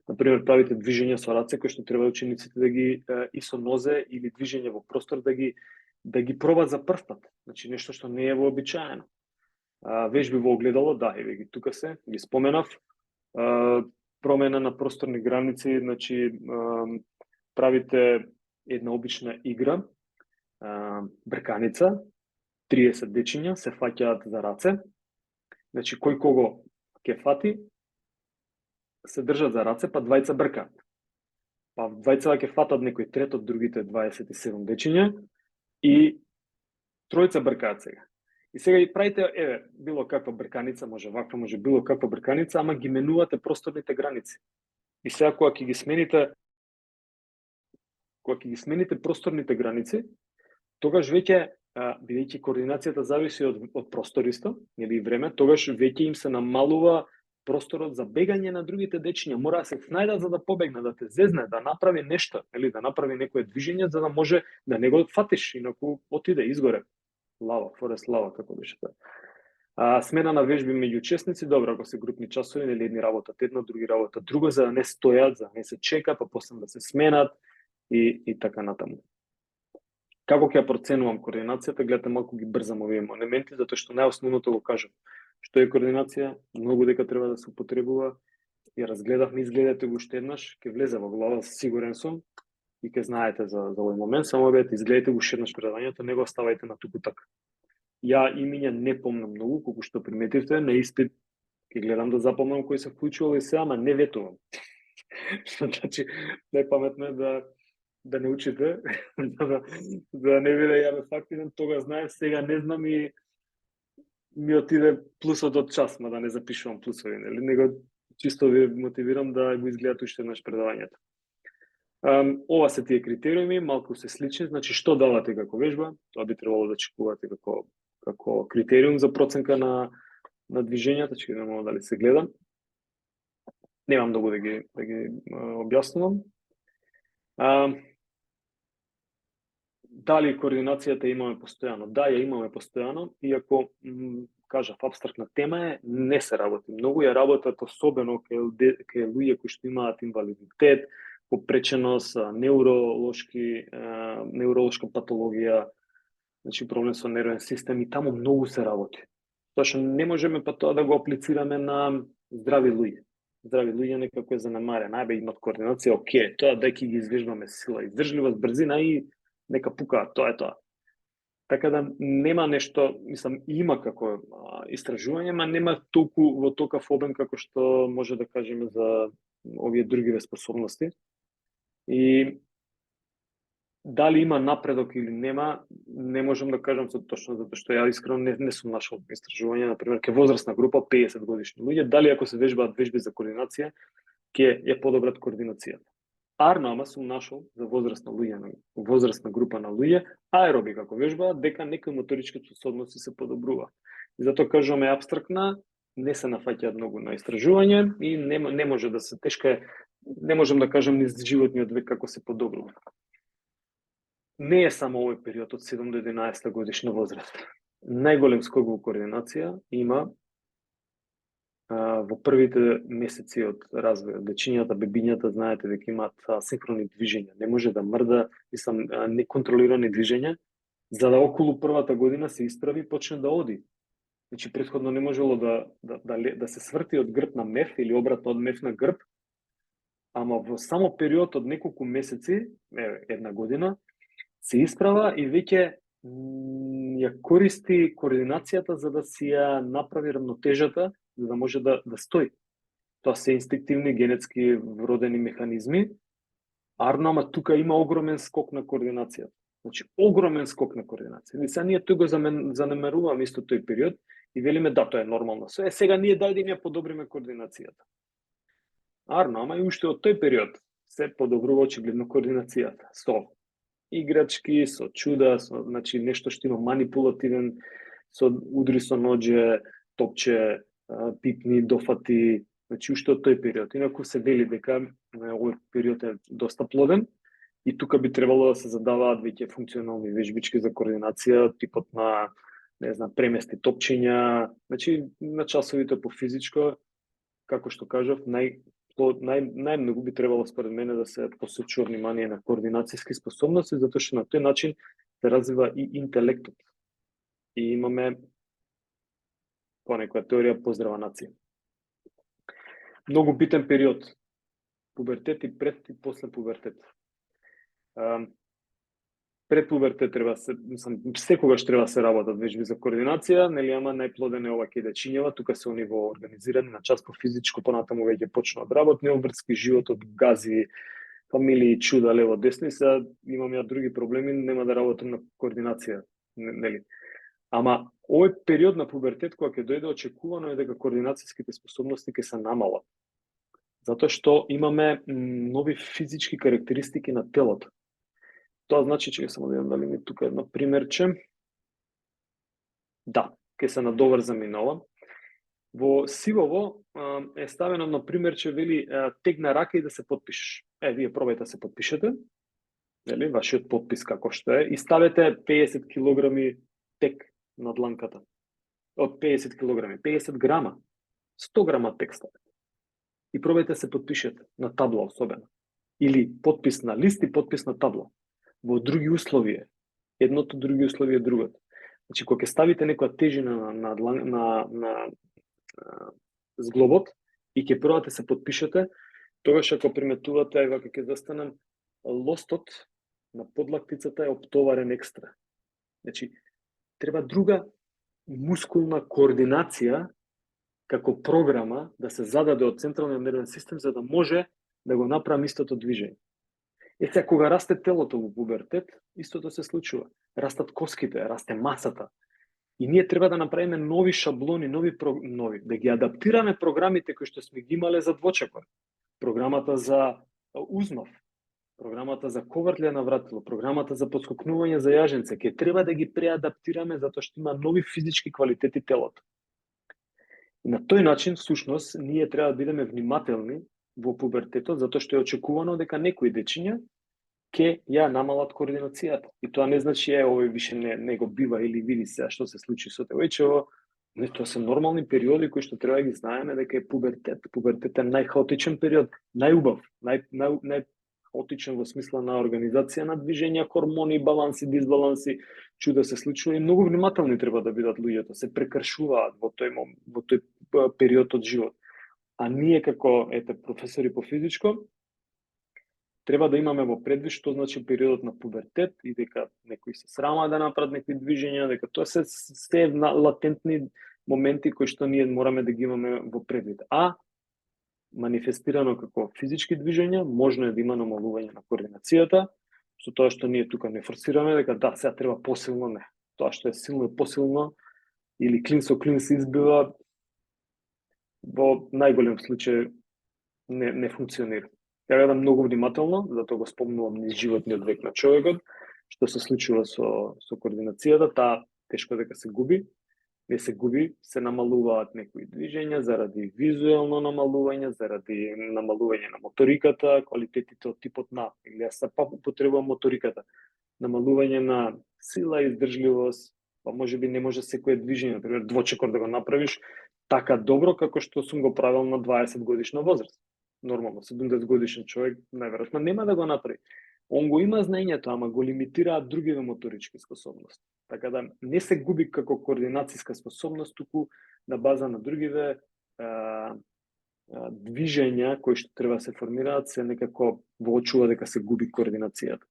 Например, правите движења со раце кои што треба учениците да ги и со нозе или движење во простор да ги пробат за прв пат. Значи нешто што не е вообичаено. Вежби во огледало, да, еве ги тука се, ги споменав. Промена на просторни граници, значи правите една обична игра, брканица, 30 дечиња се фаќаат за раце. Значи кој кого ќе фати, се држат за раце, па двајца бркаат. Па двајца ќе фатат некој трет од другите 27 дечиња и тројца бркаат сега. И сега и правите, еве, било каква брканица, може ваква, може било каква брканица, ама ги менувате просторните граници. И сега кога ќе ги смените просторните граници, тогаш веќе, бидејќи координацијата зависи од простор исто, или време, тогаш веќе им се намалува просторот за бегање на другите дечиња. Мора да се снајдат за да побегне, да те зезне, да направи нешто, или да направи некое движење за да може да не го фатиш, инаку отиде изгоре. Лава, форест лава, како беше тоа. Смена на вежби меѓу учесници, добро, ако се групни часови, нели едни работат едно, други работат друго, за да не стојат, за да не се чека, па после да се сменат и така натаму. Како ќе ја проценувам координацијата, гледате малку ги брзам овие елементи, затоа што најосновното го кажам. Што е координација, многу дека треба да се употребува, ја разгледавме, изгледате го уште еднаш, ќе влезе во глава, сигурен сум, и ќе знаете за овој момент, само бидете изгледате го уште еднаш предавањето, не го оставајте на туку така. Ја имиња не помнам многу, колку што приметивте, на испит ќе гледам да запомнам кој се вклучувал и се, ама не ветувам. Значи, најпаметно е да не учите, да не биде ја фактивен, тога знаев, сега не знам и ми отиде плюсот од час, ма да не запишувам плюсови, нели? Него чисто ви мотивирам да го изгледате уште еднаш предавањето. Ова се тие критериуми, малку се слични, значи што давате како вежба, тоа би требало да чекувате како како критериум за проценка на движењата, ќе видиме дали се гледа. Немам многу да ги објаснувам. Дали координацијата имаме постојано? Да, ја имаме постојано, иако кажав, абстрактна тема е, не се работи многу, ја работат особено кај луѓе кои што имаат инвалидитет, попреченост, неуролошка патологија, значи проблем со нервен систем, и таму многу се работи. Тоа што не можеме па тоа да го аплицираме на здрави луѓе. Здрави луѓе некако е занемарен, најбе имат координација, окей, тоа дај ќе ги извежбаме сила, издржливост, брзина и нека пукаат, тоа е тоа. Така да нема нешто, мислам, има како истражување, ма нема толку во токав обем како што може да кажеме за овие други способности. И дали има напредок или нема, не можам да кажам со точно, затоа што ја искрено не сум нашол истражување, например, ке возрастна група 50 годишни луѓе, дали ако се вежбаат вежби за координација, ќе ја подобрат координацијата. Арно, сум нашол за возрастна група на луѓе, аеробика како вежба, дека некои моторички способности се подобрува. И затоа кажуваме абстрактна, не се нафаќаат многу на истражување и не може да се тешка, не можам да кажам низ животниот век како се подобрува. Не е само овој период од 7 до 11 годишна возраст. Најголем скок во координација има во првите месеци од развојот. Дечињата, бебињата, знаете дека имаат синхрони движења. Не може да мрда, неконтролирани движења, за да околу првата година се исправи и почне да оди. Значи, претходно не можело да се сврти од грб на меф или обратно од меф на грб, ама во само период од неколку месеци, една година, се исправа и веќе ја користи координацијата за да си ја направи рамнотежата, за да може да стои. Тоа се инстинктивни, генетски вродени механизми. Арно, ама тука има огромен скок на координацијата. Значи, огромен скок на координација. И сега ние тој го занемаруваме исто тој период и велиме да, тоа е нормално. Сега ние дај да им ја подобриме координацијата. Арно, ама и уште од тој период се подобрува очигледно координацијата. Со играчки, со чуда, значи нешто што има манипулативен, со удри со ноџе, топче, пипни, дофати, значи уште од тој период. Инаку се вели дека овој период е доста плоден и тука би требало да се задаваат веќе функционални вежбички за координација, типот на, не знам, премести топчења, значи на часовите по физичко, како што кажав, најмногу би требало според мене да се посочува внимание на координацијски способности, затоа што на тој начин се развива и интелектот. И имаме по некоја теорија поздрава нација. Многу битен период. Пубертет и пред и после пубертет. Пред пубертет треба се, секогаш треба се работат вежби за координација, нели, ама најплоден е ова кај дечињава, тука се они во организирани на час по физичко, понатаму веќе почнуваат работни обврски, животот гази, фамилии, чуда лево десно, и сега имам ја други проблеми, нема да работам на координација, нели. Ама овој период на пубертет кога ќе дојде, очекувано е дека координацијските способности ќе се намалат. Затоа што имаме нови физички карактеристики на телото. Тоа значи, че само да видам дали ми тука едно примерче. Да, ќе се надоврзам и на ова. Во сивово е ставено на примерче, вели тегна рака и да се подпишеш. Вие пробајте да се подпишете, нели, вашиот подпис како што е, и ставете 50 килограми тек на дланката. Од 50 килограми, 50 грама, 100 грама тек ставете. И пробајте да се подпишете на табла особено. Или подпис на лист и подпис на табла. Во други услови, едното, други услови другото. Значи, кога ќе ставите некоја тежина на зглобот и ќе пробате се подпишете, тогаш ако приметувате, ева како ќе застанам, лостот на подлактицата е оптоварен екстра. Значи, треба друга мускулна координација како програма да се зададе од централниот нервен систем за да може да го направи истото движење. Сега, кога расте телото во пубертет, истото се случува. Растат коските, расте масата. И ние треба да направиме нови шаблони, да ги адаптираме програмите кои што сме ги имале за двочекор. Програмата за узмав. програмата за ковртле на вратило, програмата за подскокнување за јаженце, ќе треба да ги преадаптираме затоа што има нови физички квалитети телото. И на тој начин, всушност, ние треба да бидеме внимателни во пубертетот, затоа што е очекувано дека некои дечиња ќе ја намалат координацијата. И тоа не значи овој више не го бива или види се што се случи со девојчево. Не, тоа се нормални периоди кои што треба да ги знаеме дека е пубертет. Пубертет е најхаотичен период, најубав, најхаотичен во смисла на организација на движења, хормони, баланси, дисбаланси, чуда се случува и многу внимателни треба да бидат луѓето, се прекршуваат во тој период од живот. А ние како професори по физичко треба да имаме во предвид што значи периодот на пубертет и дека некои се срама да направат некои движења, дека тоа се латентни моменти кои што ние мораме да ги имаме во предвид. А манифестирано како физички движења, можно е да има намалување на координацијата, со тоа што ние тука не форсираме дека да, сега треба посилно, не. Тоа што е силно е посилно или клин со клин се избива, во најголем случај не функционира. Ја гледам многу внимателно, затоа го спомнувам низ животниот век на човекот, што се случува со координацијата, таа тешко дека се губи, не се губи, се намалуваат некои движења заради визуелно намалување, заради намалување на моториката, квалитетите од типот на, или јас па употребувам моториката, намалување на сила и издржливост, па можеби не може секое движење, например двочекор да го направиш така добро како што сум го правил на 20 годишна возраст. Нормално, 70 годишен човек најверојатно нема да го направи. Он го има знаењето, ама го лимитираат другиве моторички способности. Така да не се губи како координацијска способност, туку на база на другиве движења кои што треба да се формираат, се некако воочува дека се губи координацијата.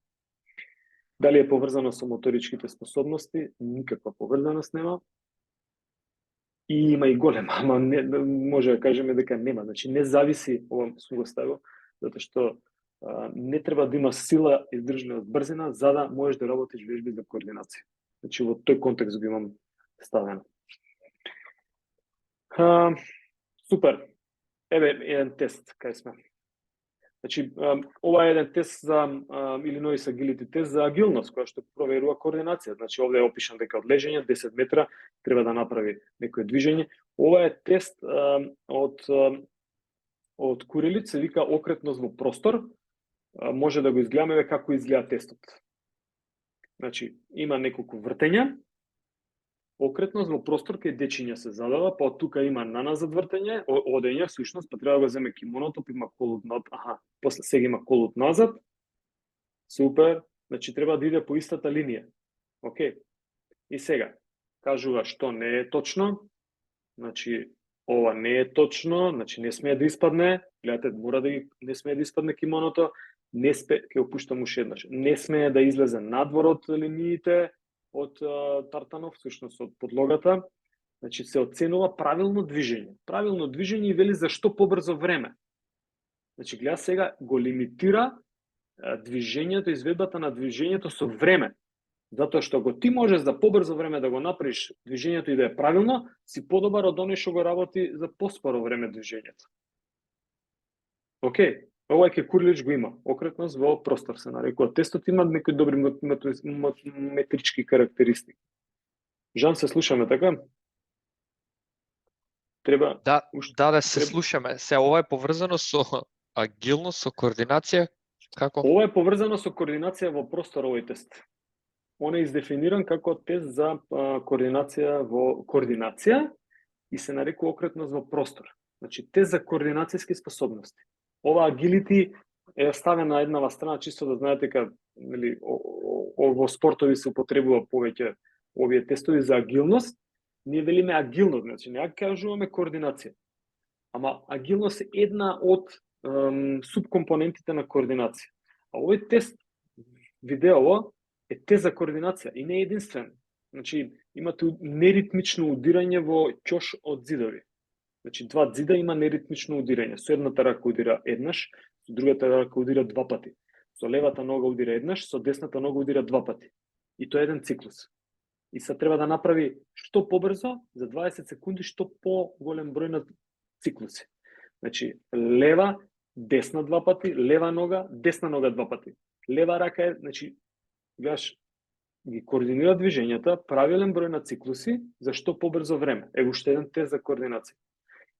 Дали е поврзано со моторичките способности? Никаква поврзаност нема. И има и голема, ама не, може да кажеме дека нема. Значи не зависи, ова сум го ставил, затоа што не треба да има сила, издржливост, брзина, за да можеш да работиш вежби за координација. Значи во тој контекст го имам ставено. Супер. Еве еден тест, кај сме. Значи, ова е еден тест за Illinois Agility тест за агилност, која што проверува координација. Значи, овде е опишан дека од лежење 10 метра треба да направи некое движење. Ова е тест од Курилиц, се вика окретност во простор. Може да го изгледаме како изгледа тестот. Значи, има неколку вртења, окретност во простор кај дечиња се задава, па од тука има наназад вртење, одење, всушност, па треба да го земе кимоното, па има колут над, после сега има колут назад. Супер, значи треба да иде по истата линија. Океј. И сега, кажува што не е точно, значи ова не е точно, значи не смее да испадне, гледате, не смее да испадне кимоното, ќе опуштам уште еднаш, не смее да излезе надвор од линиите, од тартанов, всушност од подлогата, значи се оценува правилно движење. Правилно движење и вели за што побрзо време. Значи гледа сега го лимитира движењето, изведбата на движењето со време. Затоа што ако ти можеш за побрзо време да го направиш движењето и да е правилно, си подобар од оној што го работи за поспоро време движењето. Океј. Ова ќе Курлич го има, окретност во простор се нарекува. Тестот има некои добри метрички карактеристики. Жан, се слушаме, така? Треба... Да, се слушаме. Се ова е поврзано со агилност, со координација, како? Ова е поврзано со координација во простор, овој тест. Он е издефиниран како тест за координација и се нарекува окретност во простор. Значи, тест за координацијски способности. Ова агилити е ставена на еднава страна, чисто да знаете дека во спортови се употребува повеќе овие тестови за агилност. Ние велиме агилност, значи не кажуваме координација. Ама агилност е една од субкомпонентите на координација. А овој тест, видеово, е тест за координација и не е единствен. Значи, имате неритмично удирање во ќош од зидови. Значи, два зида има неритмично удирање. Со едната рака удира еднаш, со другата рака удира два пати. Со левата нога удира еднаш, со десната нога удира два пати. И тоа е еден циклус. И се треба да направи што побрзо, за 20 секунди, што поголем број на циклуси. Значи, лева десна 2 пати, лева нога, десна нога 2 пати. Лева рака е, значи, гледаш, ги координира движењата, правилен број на циклуси, за што побрзо време. Е уште еден тест за координација.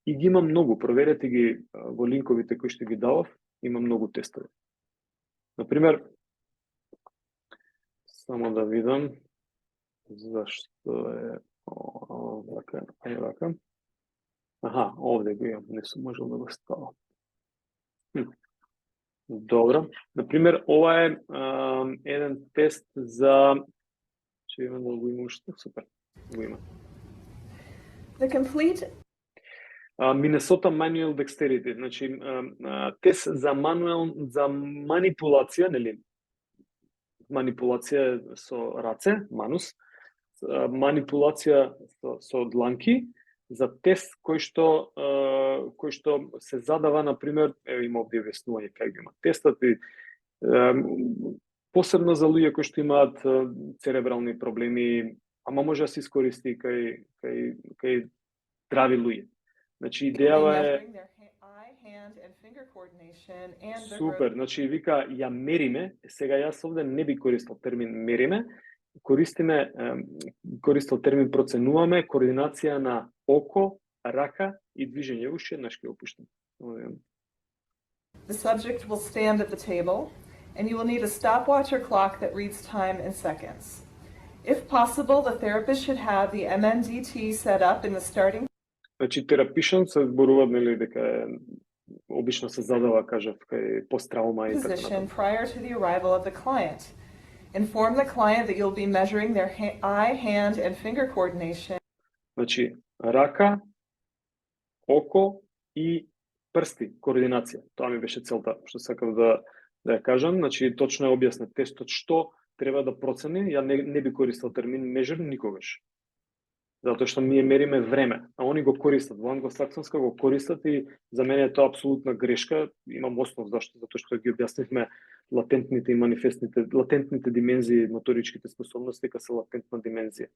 И ги има многу, проверете ги во линковите кои што ги давав, има многу тестови. Например, само да видам зашто е вака, вака. Аха, овде го имам, не сум можел да го ставам. Добро. Например, ова е еден тест за... Че има да го има уште? Супер, го има. The complete Minnesota Manual Dexterity, значи тест за манипулација, нели? Манипулација со раце, манус, манипулација со дланки, за тест кој што се задава, например, има овде објаснување како има тестот и посебно за луѓе кои што имаат церебрални проблеми, ама може да се искористи кај здрави луѓе. Значи идејава е супер, значи вика ја мериме, сега јас овде не би користел термин мериме, користел термин проценуваме, координација на око, рака и движење. Уште еднаш ќе опуштам. The subject will stand at the table, and you will need a stopwatch or clock that reads time in seconds. If possible, the therapist should have the MNDT set up in the starting. Значи терапишан се зборува нели дека обично се задава, кажав, кај посттравма и така Position prior to the arrival of the client. Inform the client that you'll be measuring their eye, hand, and finger coordination. Значи рака, око и прсти, координација. Тоа ми беше целта, што сакав да ја кажам. Значи точно е објаснет тестот што треба да процени. Ја не би користел термин measure никогаш. Затоа што ние мериме време, а они го користат, во англосаксонска го користат и за мене е тоа апсолутна грешка. Имам основ зашто, затоа што ги објаснивме латентните и латентните димензии, моторичките способности дека се латентна димензија.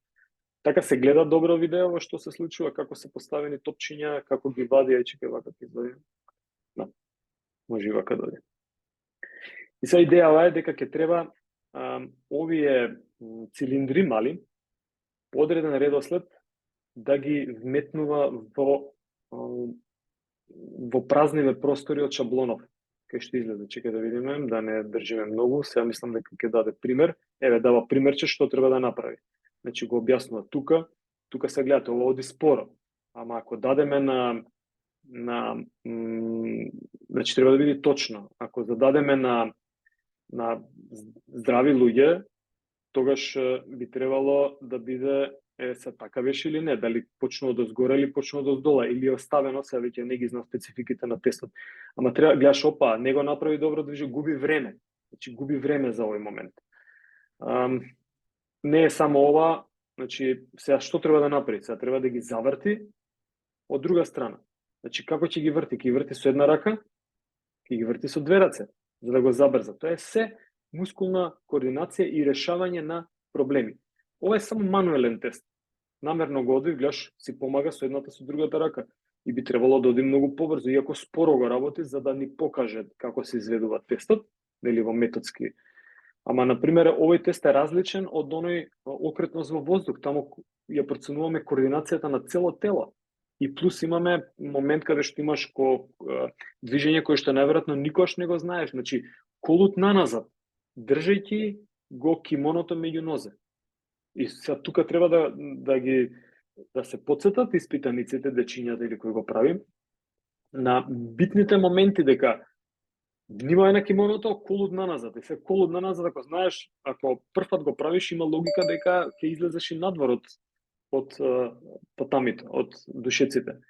Така се гледа добро видео во што се случува, како се поставени топчиња, како ги вади, чекај вака ќе извади. Да. Може и вака да дојде. И сега идејава е дека ќе треба овие цилиндри мали по одреден редослед да ги вметнува во празниве простори од шаблонов. Кај што изгледа, чекај да видиме, да не држиме многу, сега мислам дека ќе даде пример. Еве, дава примерче што треба да направи. Значи го објаснува тука се гледате, ова оди споро. Ама ако дадеме значи треба да биде точно. Ако зададеме на здрави луѓе, тогаш би требало да биде се така беше или не, дали почнува од згоре или почнува од дола, или е оставено, се веќе не ги знам спецификите на тестот. Ама треба гледаш, опа, не го направи добро движење, губи време. Значи губи време за овој момент. Не е само ова, значи сега што треба да направи? Сега треба да ги заврти од друга страна. Значи како ќе ги врти? Ќе ги врти со една рака, ќе ги врти со две раце, за да го забрза. Тоа е се мускулна координација и решавање на проблеми. Ова е само мануелен тест. Намерно го оди, гледаш, си помага со едната со другата рака. И би требало да оди многу побрзо, иако споро го работи, за да ни покаже како се изведува тестот, дали во методски. Ама, например, овој тест е различен од оној окретност во воздух. Таму ја проценуваме координацијата на цело тело. И плюс имаме момент каде што имаш движење кое што најверојатно никогаш не го знаеш. Значи, колут наназад, држејќи го кимоното меѓу нозе. И сега тука треба да се потсетат испитаниците, дечињата или кои го правим, на битните моменти дека внимавај на кимоното, колут наназад. И се колут наназад, ако знаеш, ако првпат го правиш, има логика дека ќе излезеш и надвор од татамите, од душеците.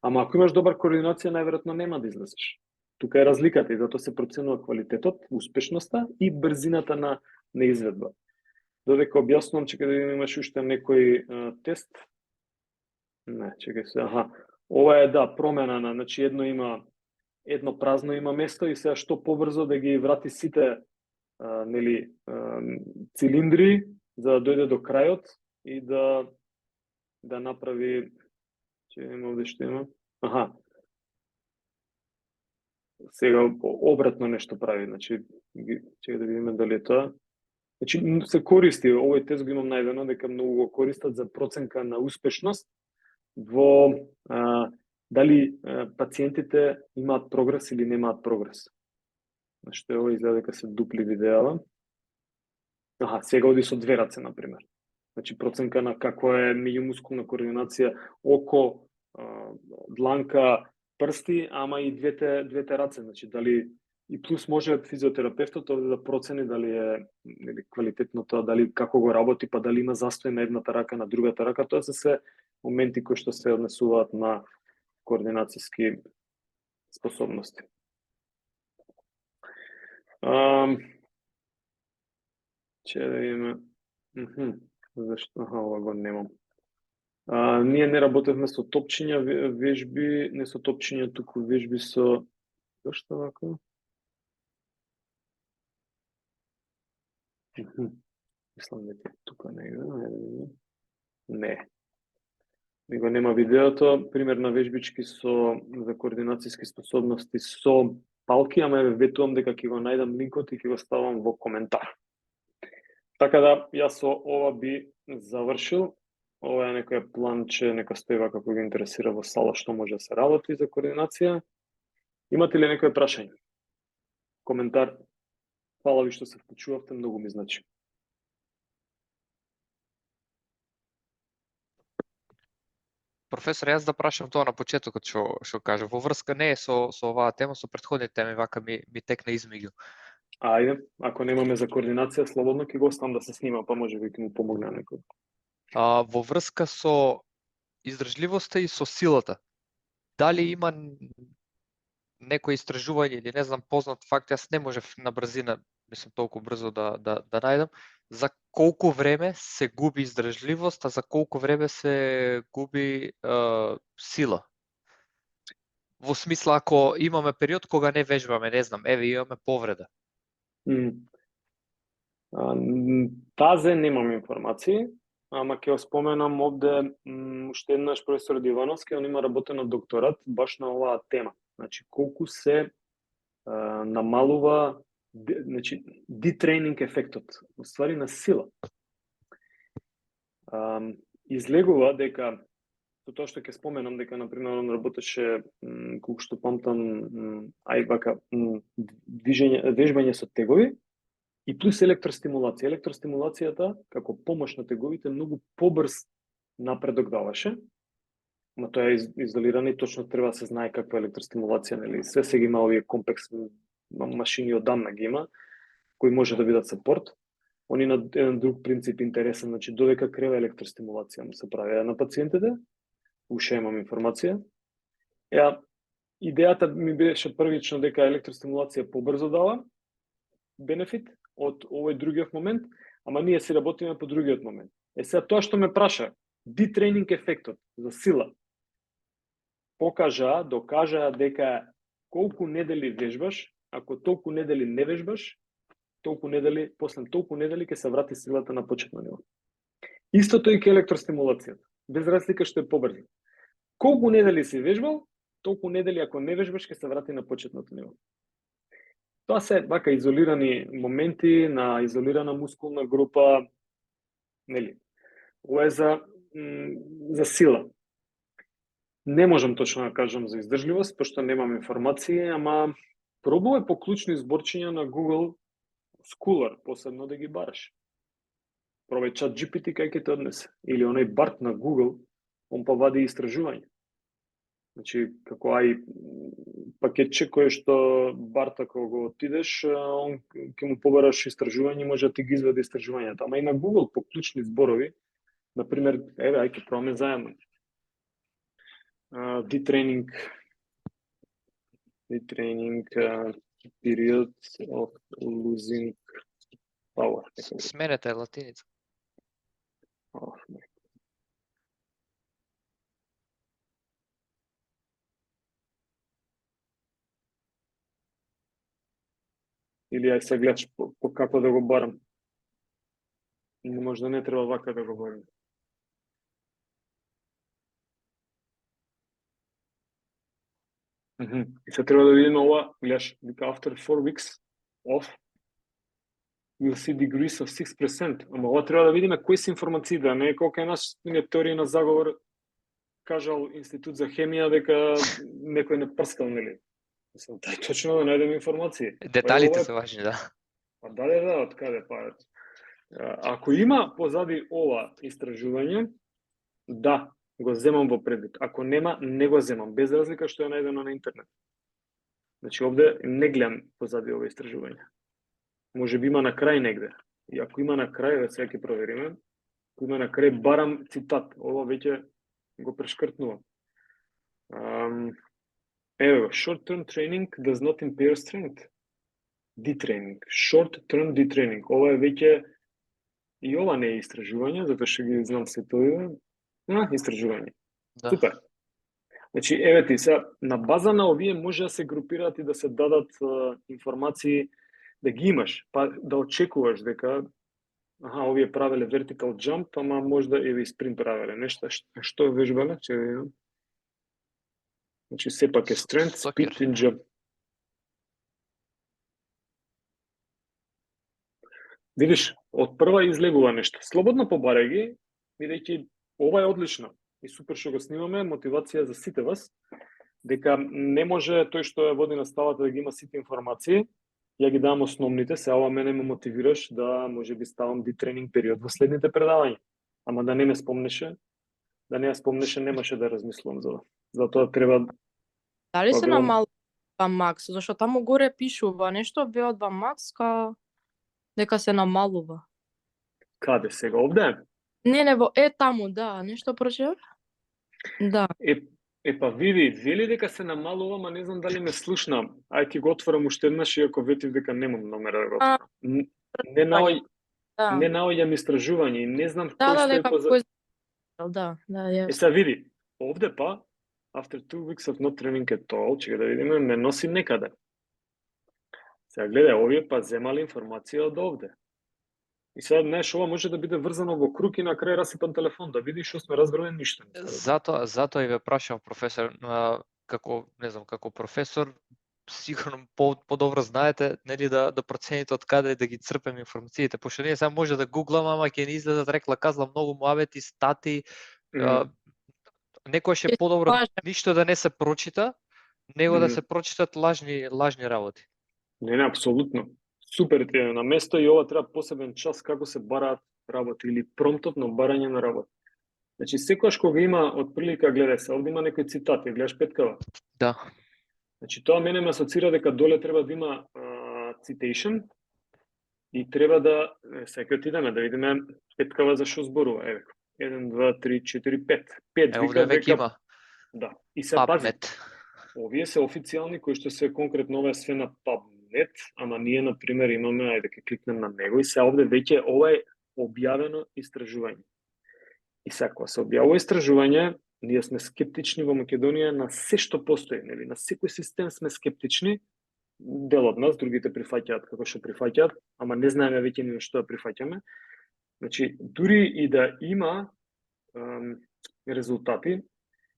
Ама ако имаш добра координација, најверојатно нема да излезеш. Тука е разликата и затоа се проценува квалитетот, успешноста и брзината на изведба. Додека објаснувам, чекај да видим, имаш уште некој тест. Не, чекај се, ова е промена на, значи едно празно има место и сега што побрзо да ги врати сите цилиндри за да дојде до крајот и да направи, че има овде што има. сега обратно нешто прави, значи чека да видиме дали е тоа. Значи се користи, овој тест го имам најдено дека многу го користат за проценка на успешност во дали пациентите имаат прогрес или немаат прогрес. Значи ова изгледа дека се дупли видеа. Сега оди со две раце, например. Значи проценка на каква е меѓумускулна координација око, дланка, прсти, ама и двете раце. Значи дали и плюс може физиотерапевтот овде да процени дали е квалитетно тоа, дали како го работи, па дали има застој на едната рака, на другата рака. Тоа се се моменти кои што се однесуваат на координацијски способности. Че да видиме. Зашто? Ова го немам. Ние не работевме со топчиња вежби, не со топчиња, туку вежби со... Зашто вака? Мислам дека тука негде, не. Него нема видеото, пример на вежбички за координацијски способности со палки, ама ветувам дека ќе го најдам линкот и ќе го ставам во коментар. Така да, јас со ова би завршил. Ова е некој планче, нека стои вака кој го интересира во сала што може да се работи за координација. Имате ли некој прашање? Коментар? Фала ви што се вклучувавте, многу ми значи. Професор, јас да прашам тоа на почетокот што кажа. Во врска не е со оваа тема, со претходните теми, вака ми текна измеѓу. Ајде, ако немаме за координација, слободно ќе го оставам да се снима, па може би ќе му помогне некој. Во врска со издржливоста и со силата, дали има некој истражување или не знам познат факт, јас не можев на брзина, мислам толку брзо да најдам, за колку време се губи издржливост, а за колку време се губи сила? Во смисла, ако имаме период кога не вежбаме, не знам, еве имаме повреда. Тазе немам информации, ама ќе споменам овде уште еднаш професор Дивановски, он има работено докторат баш на оваа тема. Значи колку се намалува детренинг ефектот, уствари на сила. Излегува дека со тоа што ќе споменам дека на пример он работеше колку што памтам вежбање со тегови и плюс електростимулација. Електростимулацијата како помош на теговите многу побрз напредок даваше. Ама тоа е изолирано и точно треба да се знае каква електростимулација, нели? Све сега има овие комплекс машини одамна ги има, кои може да бидат сапорт. Они на еден друг принцип интересен, значи додека крева електростимулација му се прави на пациентите, уште имам информација. Идејата ми беше првично дека електростимулација побрзо дава бенефит од овој другиот момент, ама ние си работиме по другиот момент. Сега тоа што ме праша, детренинг ефектот за сила, докажаа дека колку недели вежбаш, ако толку недели не вежбаш, после толку недели ќе се врати силата на почетно ниво. Истото и ке електростимулацијата, без разлика што е побрзо. Колку недели си вежбал, толку недели ако не вежбаш ќе се врати на почетното ниво. Тоа се вака изолирани моменти на изолирана мускулна група, нели? Ова е за сила. Не можам точно да кажам за издржливост, пошто немам информации, ама пробувај по клучни зборчиња на Google Scholar, посебно да ги бараш. Пробај ChatGPT кај ќе те однесе. Или оној Барт на Google, он па вади истражување. Значи, како пакетче кој што Барт, ако го отидеш, он ќе му побараш истражување, може да ти ги изведе истражувањата. Ама и на Google по клучни зборови, например, ќе пробаме заедно. Detraining period of losing power. Сменете латиница. Или ај се гледаш по како да го барам. Може да не треба вака да го барам. И се треба да видиме ова, гледаш, вика after 4 weeks off, we'll see decrease of 6%. Ама ова треба да видиме кои се информациите, а не колку е наш теорија на заговор кажал Институт за хемија дека некој не прскал, нели? Мислам, дај точно да најдеме информации. Деталите се важни, да. Па да, од каде па? Ако има позади ова истражување, да, го земам во предвид. Ако нема, не го земам, без разлика што е најдено на интернет. Значи, овде не гледам позади ова истражување. Може би има на крај негде. И ако има на крај, сега ќе провериме, ако има на крај, барам цитат. Ова веќе го прешкртнувам. Ево, short-term training does not impair strength. Detraining. Short-term detraining. Ова е веќе, и ова не е истражување, затоа што ги знам се тоа. Истражување. Да. Супер. Значи, еве ти се, на база на овие може да се групираат и да се дадат информации, да ги имаш, па да очекуваш дека овие правеле vertical jump, ама можда еве и спринт правеле нешто. Што вежбале? Че видам. Значи, сепак е strength, Сокер. speed and jump. Видиш, од прва излегува нешто. Слободно побарај ги, бидејќи ова е одлично и супер што го снимаме, мотивација за сите вас, дека не може тој што ја води наставата да ги има сите информации, ја ги давам основните, се ова мене ме мотивираш да може би ставам детренинг период во следните предавања. Ама да не ме спомнеше, немаше да размислувам за това. Затоа треба... Дали се Па, намалува макс? Зашто таму горе пишува нешто VO2 макс дека се намалува. Каде сега овде? Не, таму, да, нешто прочитав? Да. Па види, вели дека се намалува, ма не знам дали ме слушна. Ај ќе го отворам уште еднаш, иако ветив дека немам номера да го отворам. Не наоѓам истражување и не знам кој стои позади. Да, Сега види, овде па, after 2 weeks of not training at all, чека да видиме, не носи некаде. Сега гледај, овие па земале информација од овде. И сега, знаеш, ова може да биде врзано во круг и на крај расипан телефон, да видиш што сме разбрали ништо. Затоа и ве прашувам, професор, како професор, сигурно подобро знаете, нели, да процените од каде да ги црпеме информациите, пошто ние сега може да гугламе, ама ќе ни излезат рекла казла многу муабети, стати, некојаш е подобро ништо да не се прочита, него да се прочитат лажни работи. Не, апсолутно. Супер ти е на место и ова треба посебен час како се бараат работи или промптот на барање на работи. Значи, секојаш кога има од прилика, гледај се, овде има некој цитат, ја гледаш петкава? Да. Значи, тоа мене ме асоцира дека доле треба да има citation и треба да, секој отидеме да видиме петкава за што зборува. Еве, 1, 2, 3, 4, 5. 5 вика дека има. Да. И се пази. Овие се официјални кои што се конкретно ова е све на PubMed, ама ние на пример имаме, ајде ќе кликнем на него и се овде веќе ова е објавено истражување. И сега кога се објавува истражување, ние сме скептични во Македонија на се што постои, нели, на секој систем сме скептични. Дел од нас, другите прифаќаат како што прифаќаат, ама не знаеме веќе ни што да прифаќаме. Значи, дури и да има резултати,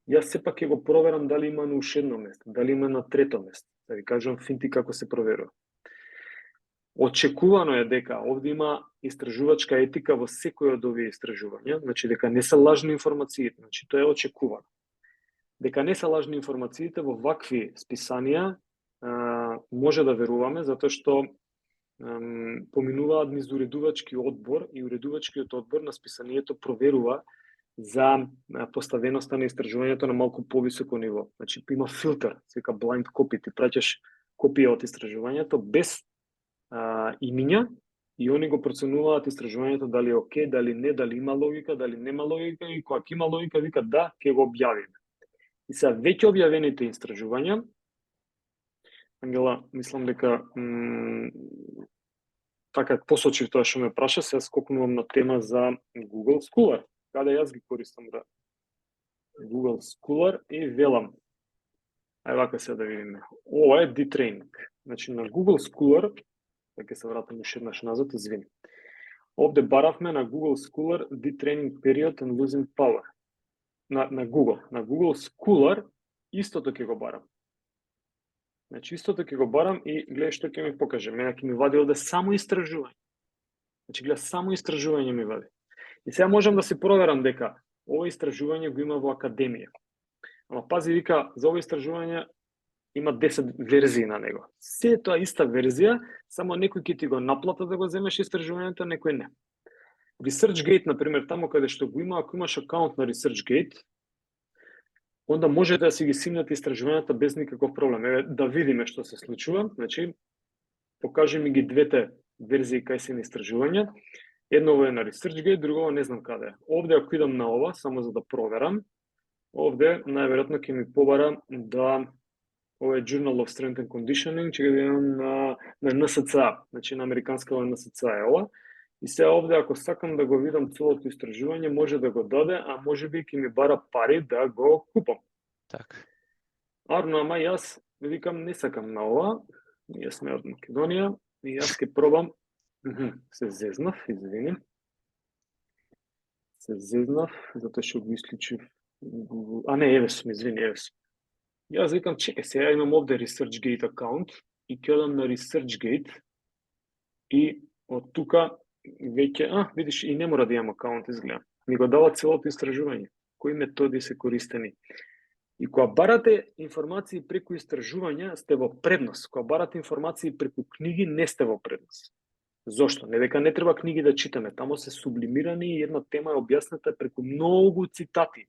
јас сепак ќе го проверам дали има на уште едно место, дали има на трето место. Да ви кажам финти како се проверува. Очекувано е дека овде има истражувачка етика во секој од овие истражувања, значи дека не се лажни информациите, значи тоа е очекувано. Дека не се лажни информациите во вакви списанија може да веруваме, затоа што поминуваат низ уредувачки одбор и уредувачкиот одбор на списанието проверува за поставеноста на истражувањето на малку повисоко ниво. Значи има филтер, се вика blind copy, ти праќаш копија од истражувањето без имиња и они го проценуваат истражувањето дали е окей, дали не, дали има логика, дали нема логика и кога има логика вика да, ќе го објавиме. И сега веќе објавените истражувања, Ангела, мислам дека така посочив тоа што ме праша, сега скокнувам на тема за Google Scholar. Каде јас ги користам да Google Scholar и велам. Ај вака сега да видиме. Ова е detraining. Значи на Google Scholar, ќе се вратам уште еднаш назад, извини. Овде баравме на Google Scholar detraining period and losing power. На Google Scholar истото ќе го барам. Значи, истото ќе го барам и гледај што ќе ми покаже. Мене ќе ми вади овде само истражување. Значи, гледа, само истражување ми вади. И сега можам да се проверам дека ова истражување го има во академија. Ама пази, вика, за ова истражување има 10 верзии на него. Се е тоа иста верзија, само некој ќе ти го наплата да го земеш истражувањето, некој не. ResearchGate, например, таму каде што го има, ако имаш акаунт на ResearchGate, онда можете да си ги симнете истражувањата без никаков проблем. Еве, да видиме што се случува. Значи, покажи ми ги двете верзии кај се на истражување. Едно е на ResearchGate, друго не знам каде. Овде, ако идам на ова, само за да проверам, овде најверојатно ќе ми побара да ова е Journal of Strength and Conditioning, ќе го видам на НСЦА, значи на американскава НСЦА е ова. И сега овде, ако сакам да го видам целото истражување, може да го даде, а може би ќе ми бара пари да го купам. Така. Арно, ама јас викам не сакам на ова, ние сме од Македонија, и јас ќе пробам, се зезнав, извини. Се зезнав, затоа што го исклучив. А не, еве сум, извини, еве сум. Јас викам, чекај, сега имам овде ResearchGate акаунт и ќе одам на ResearchGate и од тука веќе, видиш, и не мора да имам акаунт, изгледа. Ми го дава целото истражување, кои методи се користени. И кога барате информации преку истражувања, сте во предност. Кога барате информации преку книги, не сте во предност. Зошто? Не дека не треба книги да читаме, тамо се сублимирани и една тема е објасната преку многу цитати.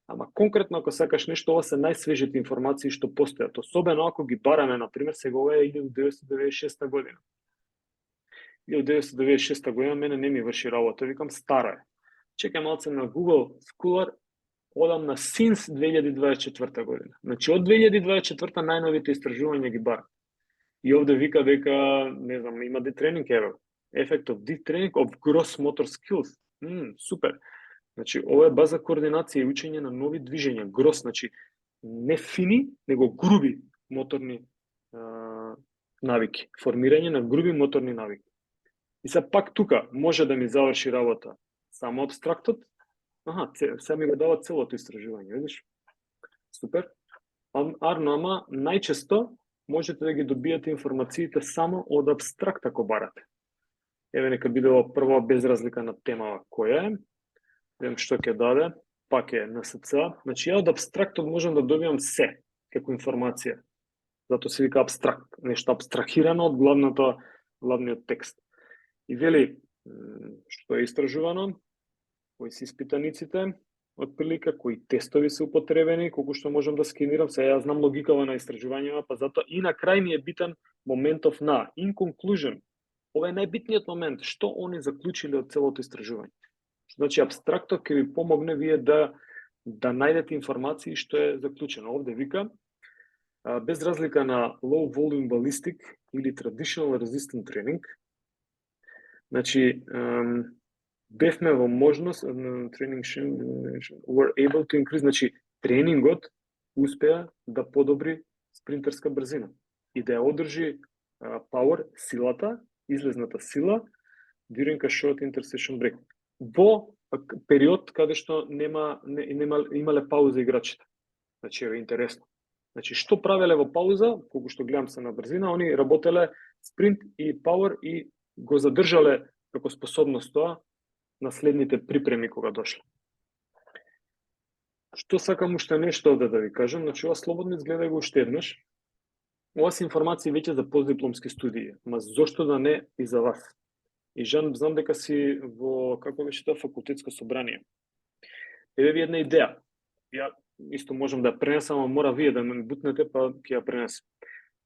Ама конкретно ако сакаш нешто, ова се најсвежите информации што постојат. Особено ако ги бараме, например, сега ова е 1996 година. 1996 година мене не ми врши работа, викам старо е. Чекам малце на Google Scholar, одам на since 2024 година. Значи од 2024 најновите истражувања ги барам. И овде вика дека, не знам, има deep training error. Effect of deep training of gross motor skills. Супер. Значи, ова е база координација и учење на нови движења. Грос, значи, не фини, него груби моторни навики. Формирање на груби моторни навики. И се пак тука може да ми заврши работа само абстрактот. Сега ми го дава целото истражување, видиш? Супер. Арно, ама најчесто можете да ги добиете информациите само од абстракт ако барате. Еве нека биде прво без разлика на темава која е. Видам што ќе даде, пак е НСЦ. Значи, ја од абстрактот можам да добиам се, како информација. Зато се вика абстракт, нешто абстрахирано од главниот текст. И вели, што е истражувано, кои се испитаниците, отприлика, кои тестови се употребени, колку што можам да скенирам, сега ја знам логикава на истражувањата, па затоа и на крај ми е битен моментов на in conclusion. Ова е најбитниот момент, што они заклучиле од целото истражување. Значи, абстрактот ќе ви помогне вие да најдете информации што е заклучено. Овде вика, без разлика на low volume ballistic или traditional resistant training, значи, бевме во можност, training were able to increase, значи, тренингот успеа да подобри спринтерска брзина и да ја одржи power, силата, излезната сила, during a short intercession break. Во период каде што имале пауза играчите. Значи, е интересно. Значи, што правеле во пауза, колку што гледам се на брзина, они работеле спринт и пауер и го задржале како способност тоа на следните припреми кога дошле. Што сакам уште нешто овде да ви кажам, значи ова слободно изгледа го уште еднаш. Ова се информации веќе за постдипломски студии, ма зошто да не и за вас? И знам дека си во, како беше тоа, факултетско собрание. Еве ви една идеја. Ја исто можам да ја пренесам, ама мора вие да ме бутнете, па ќе ја пренесам.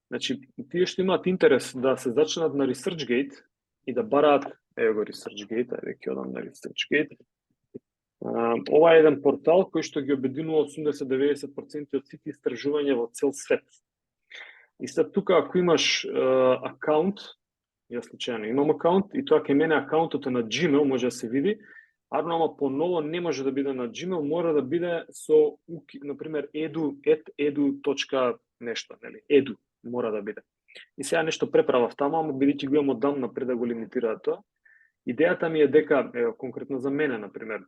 Значи, тие што имаат интерес да се зачнат на ResearchGate и да бараат, ево го ResearchGate, ајде ќе одам на ResearchGate. Ова е еден портал кој што ги обединува 80-90% од сите истражувања во цел свет. И сега тука ако имаш акаунт, јас случајно имам акаунт и тоа кај мене акаунтот е на Gmail, може да се види, ама поново не може да биде на Gmail, мора да биде со, например, edu нешто, нели, edu мора да биде. И сега нешто преправав таму, ама бидејќи го имам одамна пред да го лимитираат тоа. Идејата ми е дека, конкретно за мене, например,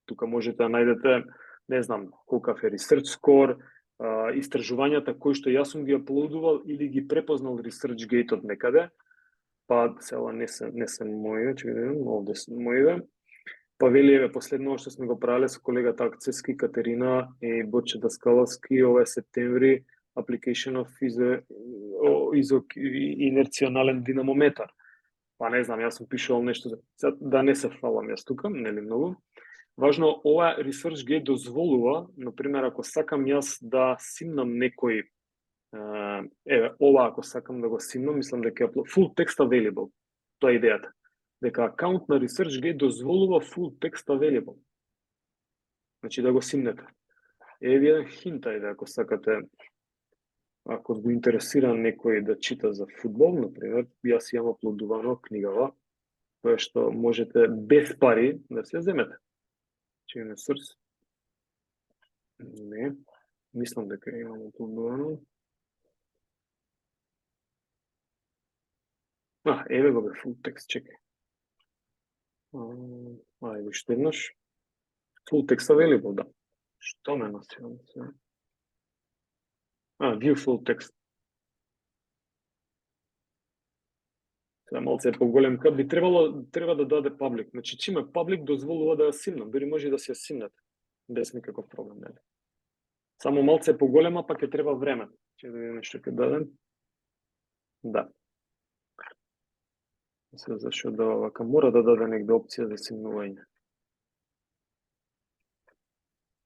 тука можете да најдете, не знам, колкав е research score, истражувањата кои што јас сум ги аплодувал или ги препознал ResearchGate од некаде, па сега не се мои, че видим, овде се мои. Па вели, еве, последно што сме го правиле со колегата Акцески, Катерина и Борче Даскаловски, ова е септември, application of инерционален динамометар. Па не знам, јас сум пишувал нешто, да не се фалам јас тука, нели многу. Важно, ова ResearchGate дозволува, например, ако сакам јас да симнам некој, еве, ова ако сакам да го симнам, мислам дека е full text available, тоа е идејата. Дека акаунт на ResearchGate дозволува full text available. Значи да го симнете. Еве еден хинт, ајде, ако сакате, ако го интересира некој да чита за фудбал, например, јас имам аплодувано книгава, која што можете без пари да се земете. Че не срс. Не, мислам дека имам аплодувано. Еве го бе, full text, чекај. Ајде, уште еднаш. Full text available, да. Што ме насилам се? View full text. Сега малце е поголем, би треба да даде public. Значи, чиме public дозволува да ја симнам, дури може да се ја симнете, без никаков проблем, нели? Само малце е поголема, па ќе треба време. Ќе да видиме што ќе дадем. Да. Се зашо да вака мора да даде негде опција за симнување.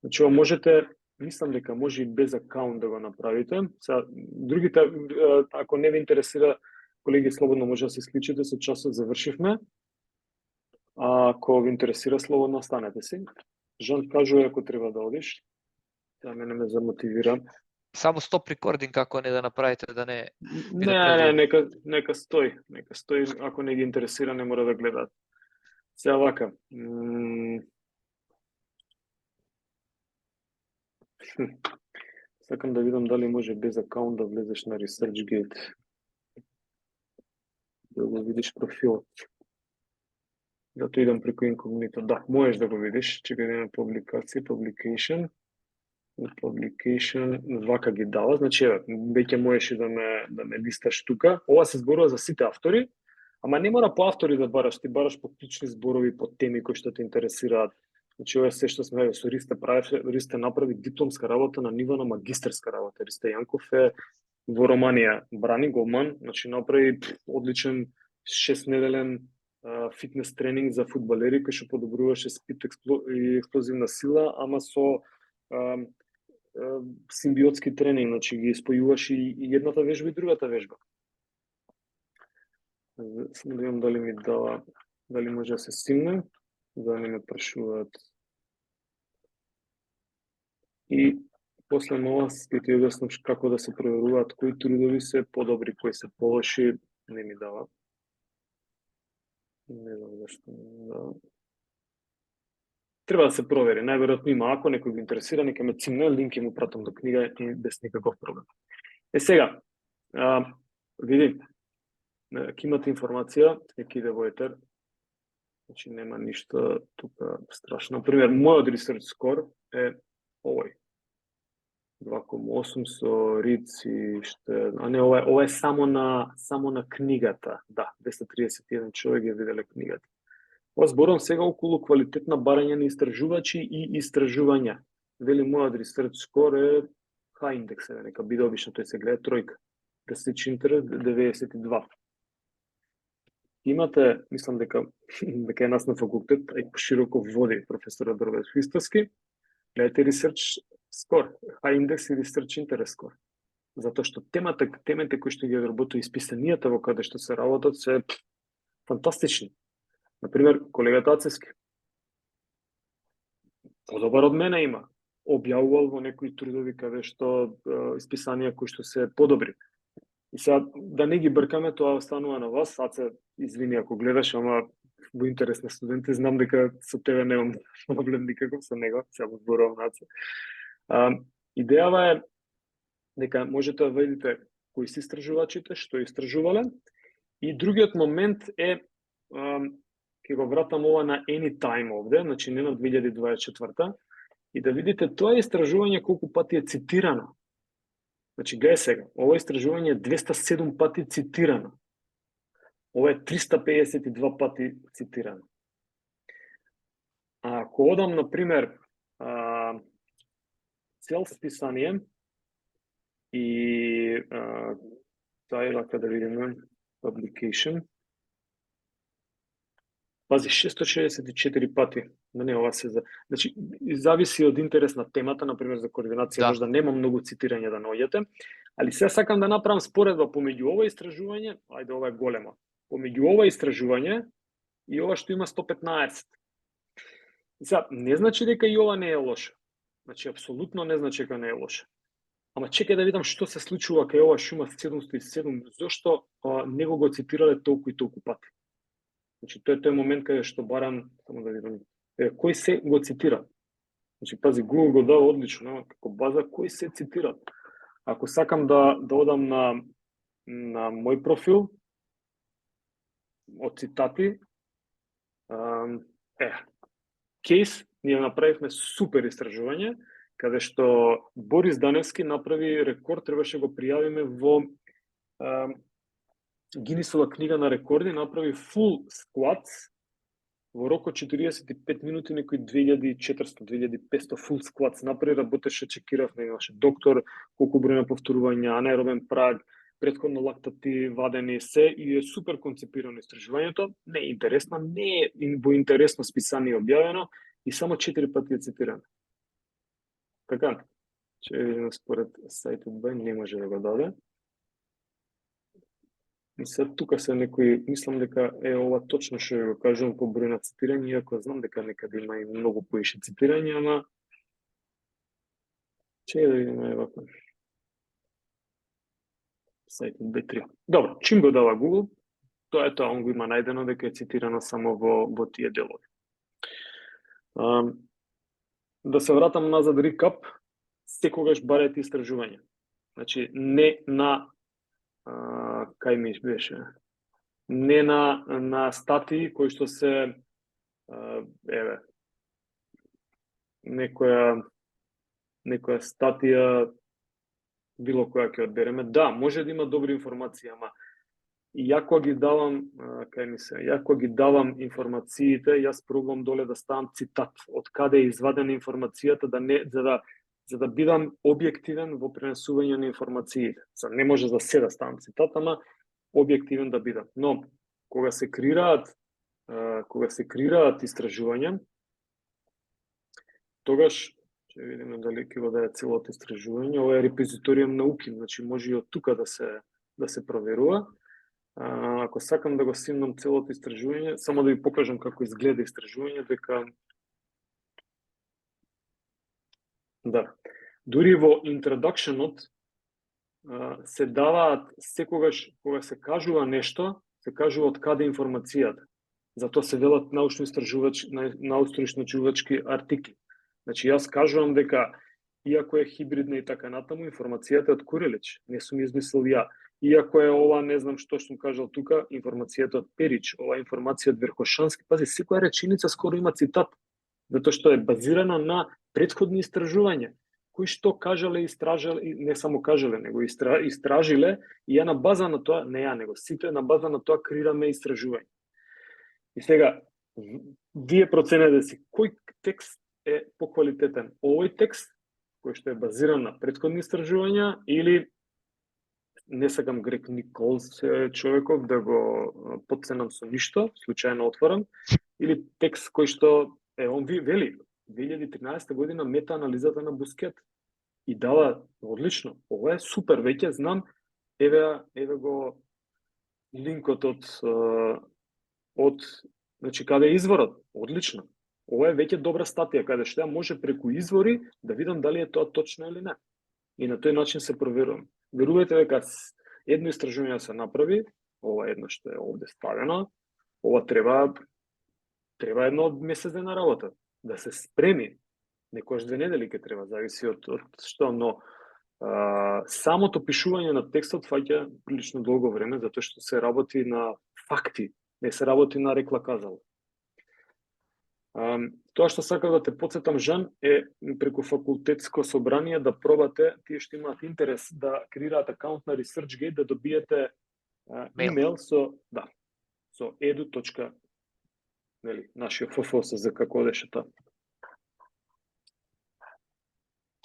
Значи, можете, мислам дека може и без акаунт да го направите. Сега, другите, ако не ви интересира, колеги, слободно може да се исклучите, со часот завршивме. Ако ви интересира, слободно останете си. Жан, кажува ако треба да одиш. Таа мене ме замотивира. Само стоп рекординг ако не да направите, да не... Не, нека стои. Нека стои, ако не ги интересира, не мора да гледаат. Сега вака. Сакам да видам дали може без акаунт да влезеш на ResearchGate. Да го видиш профилот. Зато идам преку инкогнито. Да, можеш да го видиш. Чекај да има публикација, publication, вака ги дава. Значи, веќе можеш и да ме листаш тука. Ова се зборува за сите автори, ама не мора по автори да бараш, ти бараш по клучни зборови, по теми кои што те интересираат. Значи, ова е се што сме со Ристе направи дипломска работа на ниво на магистерска работа. Ристе Јанков е во Романија, брани голман, значи направи одличен 6-неделен фитнес тренинг за фудбалери кој што подобруваше спид и експлозивна сила, ама со симбиотски тренинг, значи ги спојуваш и едната вежба и другата вежба. Само да видам дали ми дава, дали може да се симне, да не ме прашуваат. И после ова ќе ти објаснам како да се проверуваат кои трудови се подобри, кои се полоши, не ми дава. Не знам зашто не дава. Треба да се провери, најверојатно има, ако некој го интересира, нека ме цимне, линк ќе му пратам до книга и без никаков проблем. Сега, види, ќе имате информација, ќе иде во етер, значи нема ништо тука страшно. Например, мојот research score е овој. 2,8 со риц и ште... не, ова е само на книгата. Да, 231 човек ја виделе книгата. Ова зборам сега околу квалитетна барање на истражувачи и истражувања. Вели мојот research score е high index, нека биде обично, тој се гледа тројка. Research interest 92. Имате, мислам дека е нас на факултет, и широко води професорот Роберт Христовски, гледате research score, high index и research interest score. Затоа што темите кои што ги одработува исписанијата во каде што се работат се фантастични. Например, колегата Ацески. Подобар од мене има. Објавувал во некои трудови каде што исписанија кои што се подобри. И сега, да не ги бркаме, тоа останува на вас. Аце, извини ако гледаш, ама во интерес на студенти, знам дека со тебе немам проблем никаков со него, сега зборувам на Аце. Идејава е дека можете да видите кои се истражувачите, што истражувале. И другиот момент е, ќе го вратам ова на Anytime овде, значи не на 2024, и да видите тоа истражување колку пати е цитирано. Значи, гледај сега, ова истражување е 207 пати цитирано. Ова е 352 пати цитирано. А ако одам, например, цел списание и да видиме publication. Пази, 664 пати. Не, ова се за... Значи, зависи од интерес на темата, например за координација, Да. можда нема многу цитирање да наоѓате, али сега сакам да направам споредба помеѓу ова истражување, ајде ова е големо, помеѓу ова истражување и ова што има 115. И сега, не значи дека и ова не е лошо. Значи, апсолутно не значи дека не е лошо. Ама чекај да видам што се случува кај ова шума 707, зошто него го цитирале толку и толку пати. Значи, тој момент каде што барам, само да видам, кој се го цитира. Значи, пази, Google го дава одлично, како база, кој се цитира. Ако сакам да одам на мој профил, од цитати, кейс, ние направивме супер истражување, каде што Борис Даневски направи рекорд, требаше го пријавиме во Гинисова книга на рекорди, направи full squats во рок од 45 минути, некои 2400-2500 full squats направи, работеше, чекиравме, имаше доктор, колку број на повторувања, анаеробен праг, претходно лактати, вадени, се, и е супер концепирано истражувањето, не е интересно, не е во интересно списание објавено и само 4 пати е цитирано. Така, че видиме според сајтот Б, не може да го даде. И сега тука се некои, мислам дека е ова точно што го кажувам по број на цитирање, иако знам дека некаде има и многу поише цитирање, ама че да видиме вака. Сајтот Б3. Добро, чим го дава Google, тоа е тоа, он го има најдено дека е цитирано само во тие делови. Да се вратам назад рекап, секогаш барете истражување. Значи, не на кај ми беше, не на статии кои што се некоја статија било која ќе одбереме. Да, може да има добри информации, ама ја кога ги давам, ја кога ги давам информациите, јас пробувам доле да ставам цитат, од каде е извадена информацијата, за да бидам објективен во пренесување на информациите. Не може за се да ставам цитат, ама објективен да бидам. Но кога се креираат истражувања, тогаш ќе видиме дали ќе го даде целото истражување. Ова е репозиториум науки, значи може и од тука да се проверува. Ако сакам да го симнам целото истражување, само да ви покажам како изгледа истражување, дека да, дури во интродакшенот се даваат секогаш кога се кажува нешто, се кажува од каде информацијата. Затоа се велат научно-истражувачки артикли. Значи, јас кажувам дека, иако е хибридна и така натаму, информацијата е од Курилич, не сум измислил ја. Иако е ова, не знам што сум кажал тука, информацијата од Перич, ова информација од Верхошански. Пази, секоја реченица скоро има цитат, затоа што е базирана на претходни истражувања, кои што кажале, истражале, не само кажале, него истражиле, и ја на база на тоа, не ја, него сите на база на тоа креираме истражување. И сега, вие проценете си, кој текст е поквалитетен? Овој текст, кој што е базиран на претходни истражувања, или не сакам Грег Николс човеков да го подценам со ништо, случајно отворам, или текст кој што он вели 2013 година мета-анализата на Бускет и дава одлично. Ова е супер, веќе знам, еве го линкот од значи каде е изворот, одлично. Ова е веќе добра статија каде што ја може преку извори да видам дали е тоа точно или не. И на тој начин се проверувам. Верувајте дека едно истражување се направи, ова едно што е овде ставено, ова треба едно месец дена работа, да се спреми. Некојаш 2 недели ќе треба, зависи од што, но самото пишување на текстот фаќа прилично долго време, затоа што се работи на факти, не се работи на рекла казала. Тоа што сакав да те подсетам, Жан, е преку факултетско собрание да пробате, тие што имаат интерес да креираат акаунт на ResearchGate, да добиете имейл со edu. Нели, нашиот ФФС за како одеше тоа.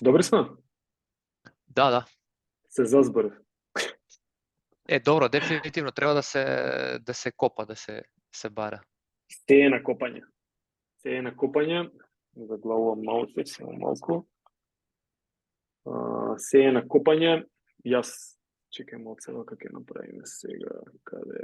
Добри сме? Да. Се зазборив. Добро, дефинитивно треба да се копа, да се бара. Се е на копање. Заглавувам маусот, само малку. Се е на копање. Јас чекам од сега како ќе направиме сега, каде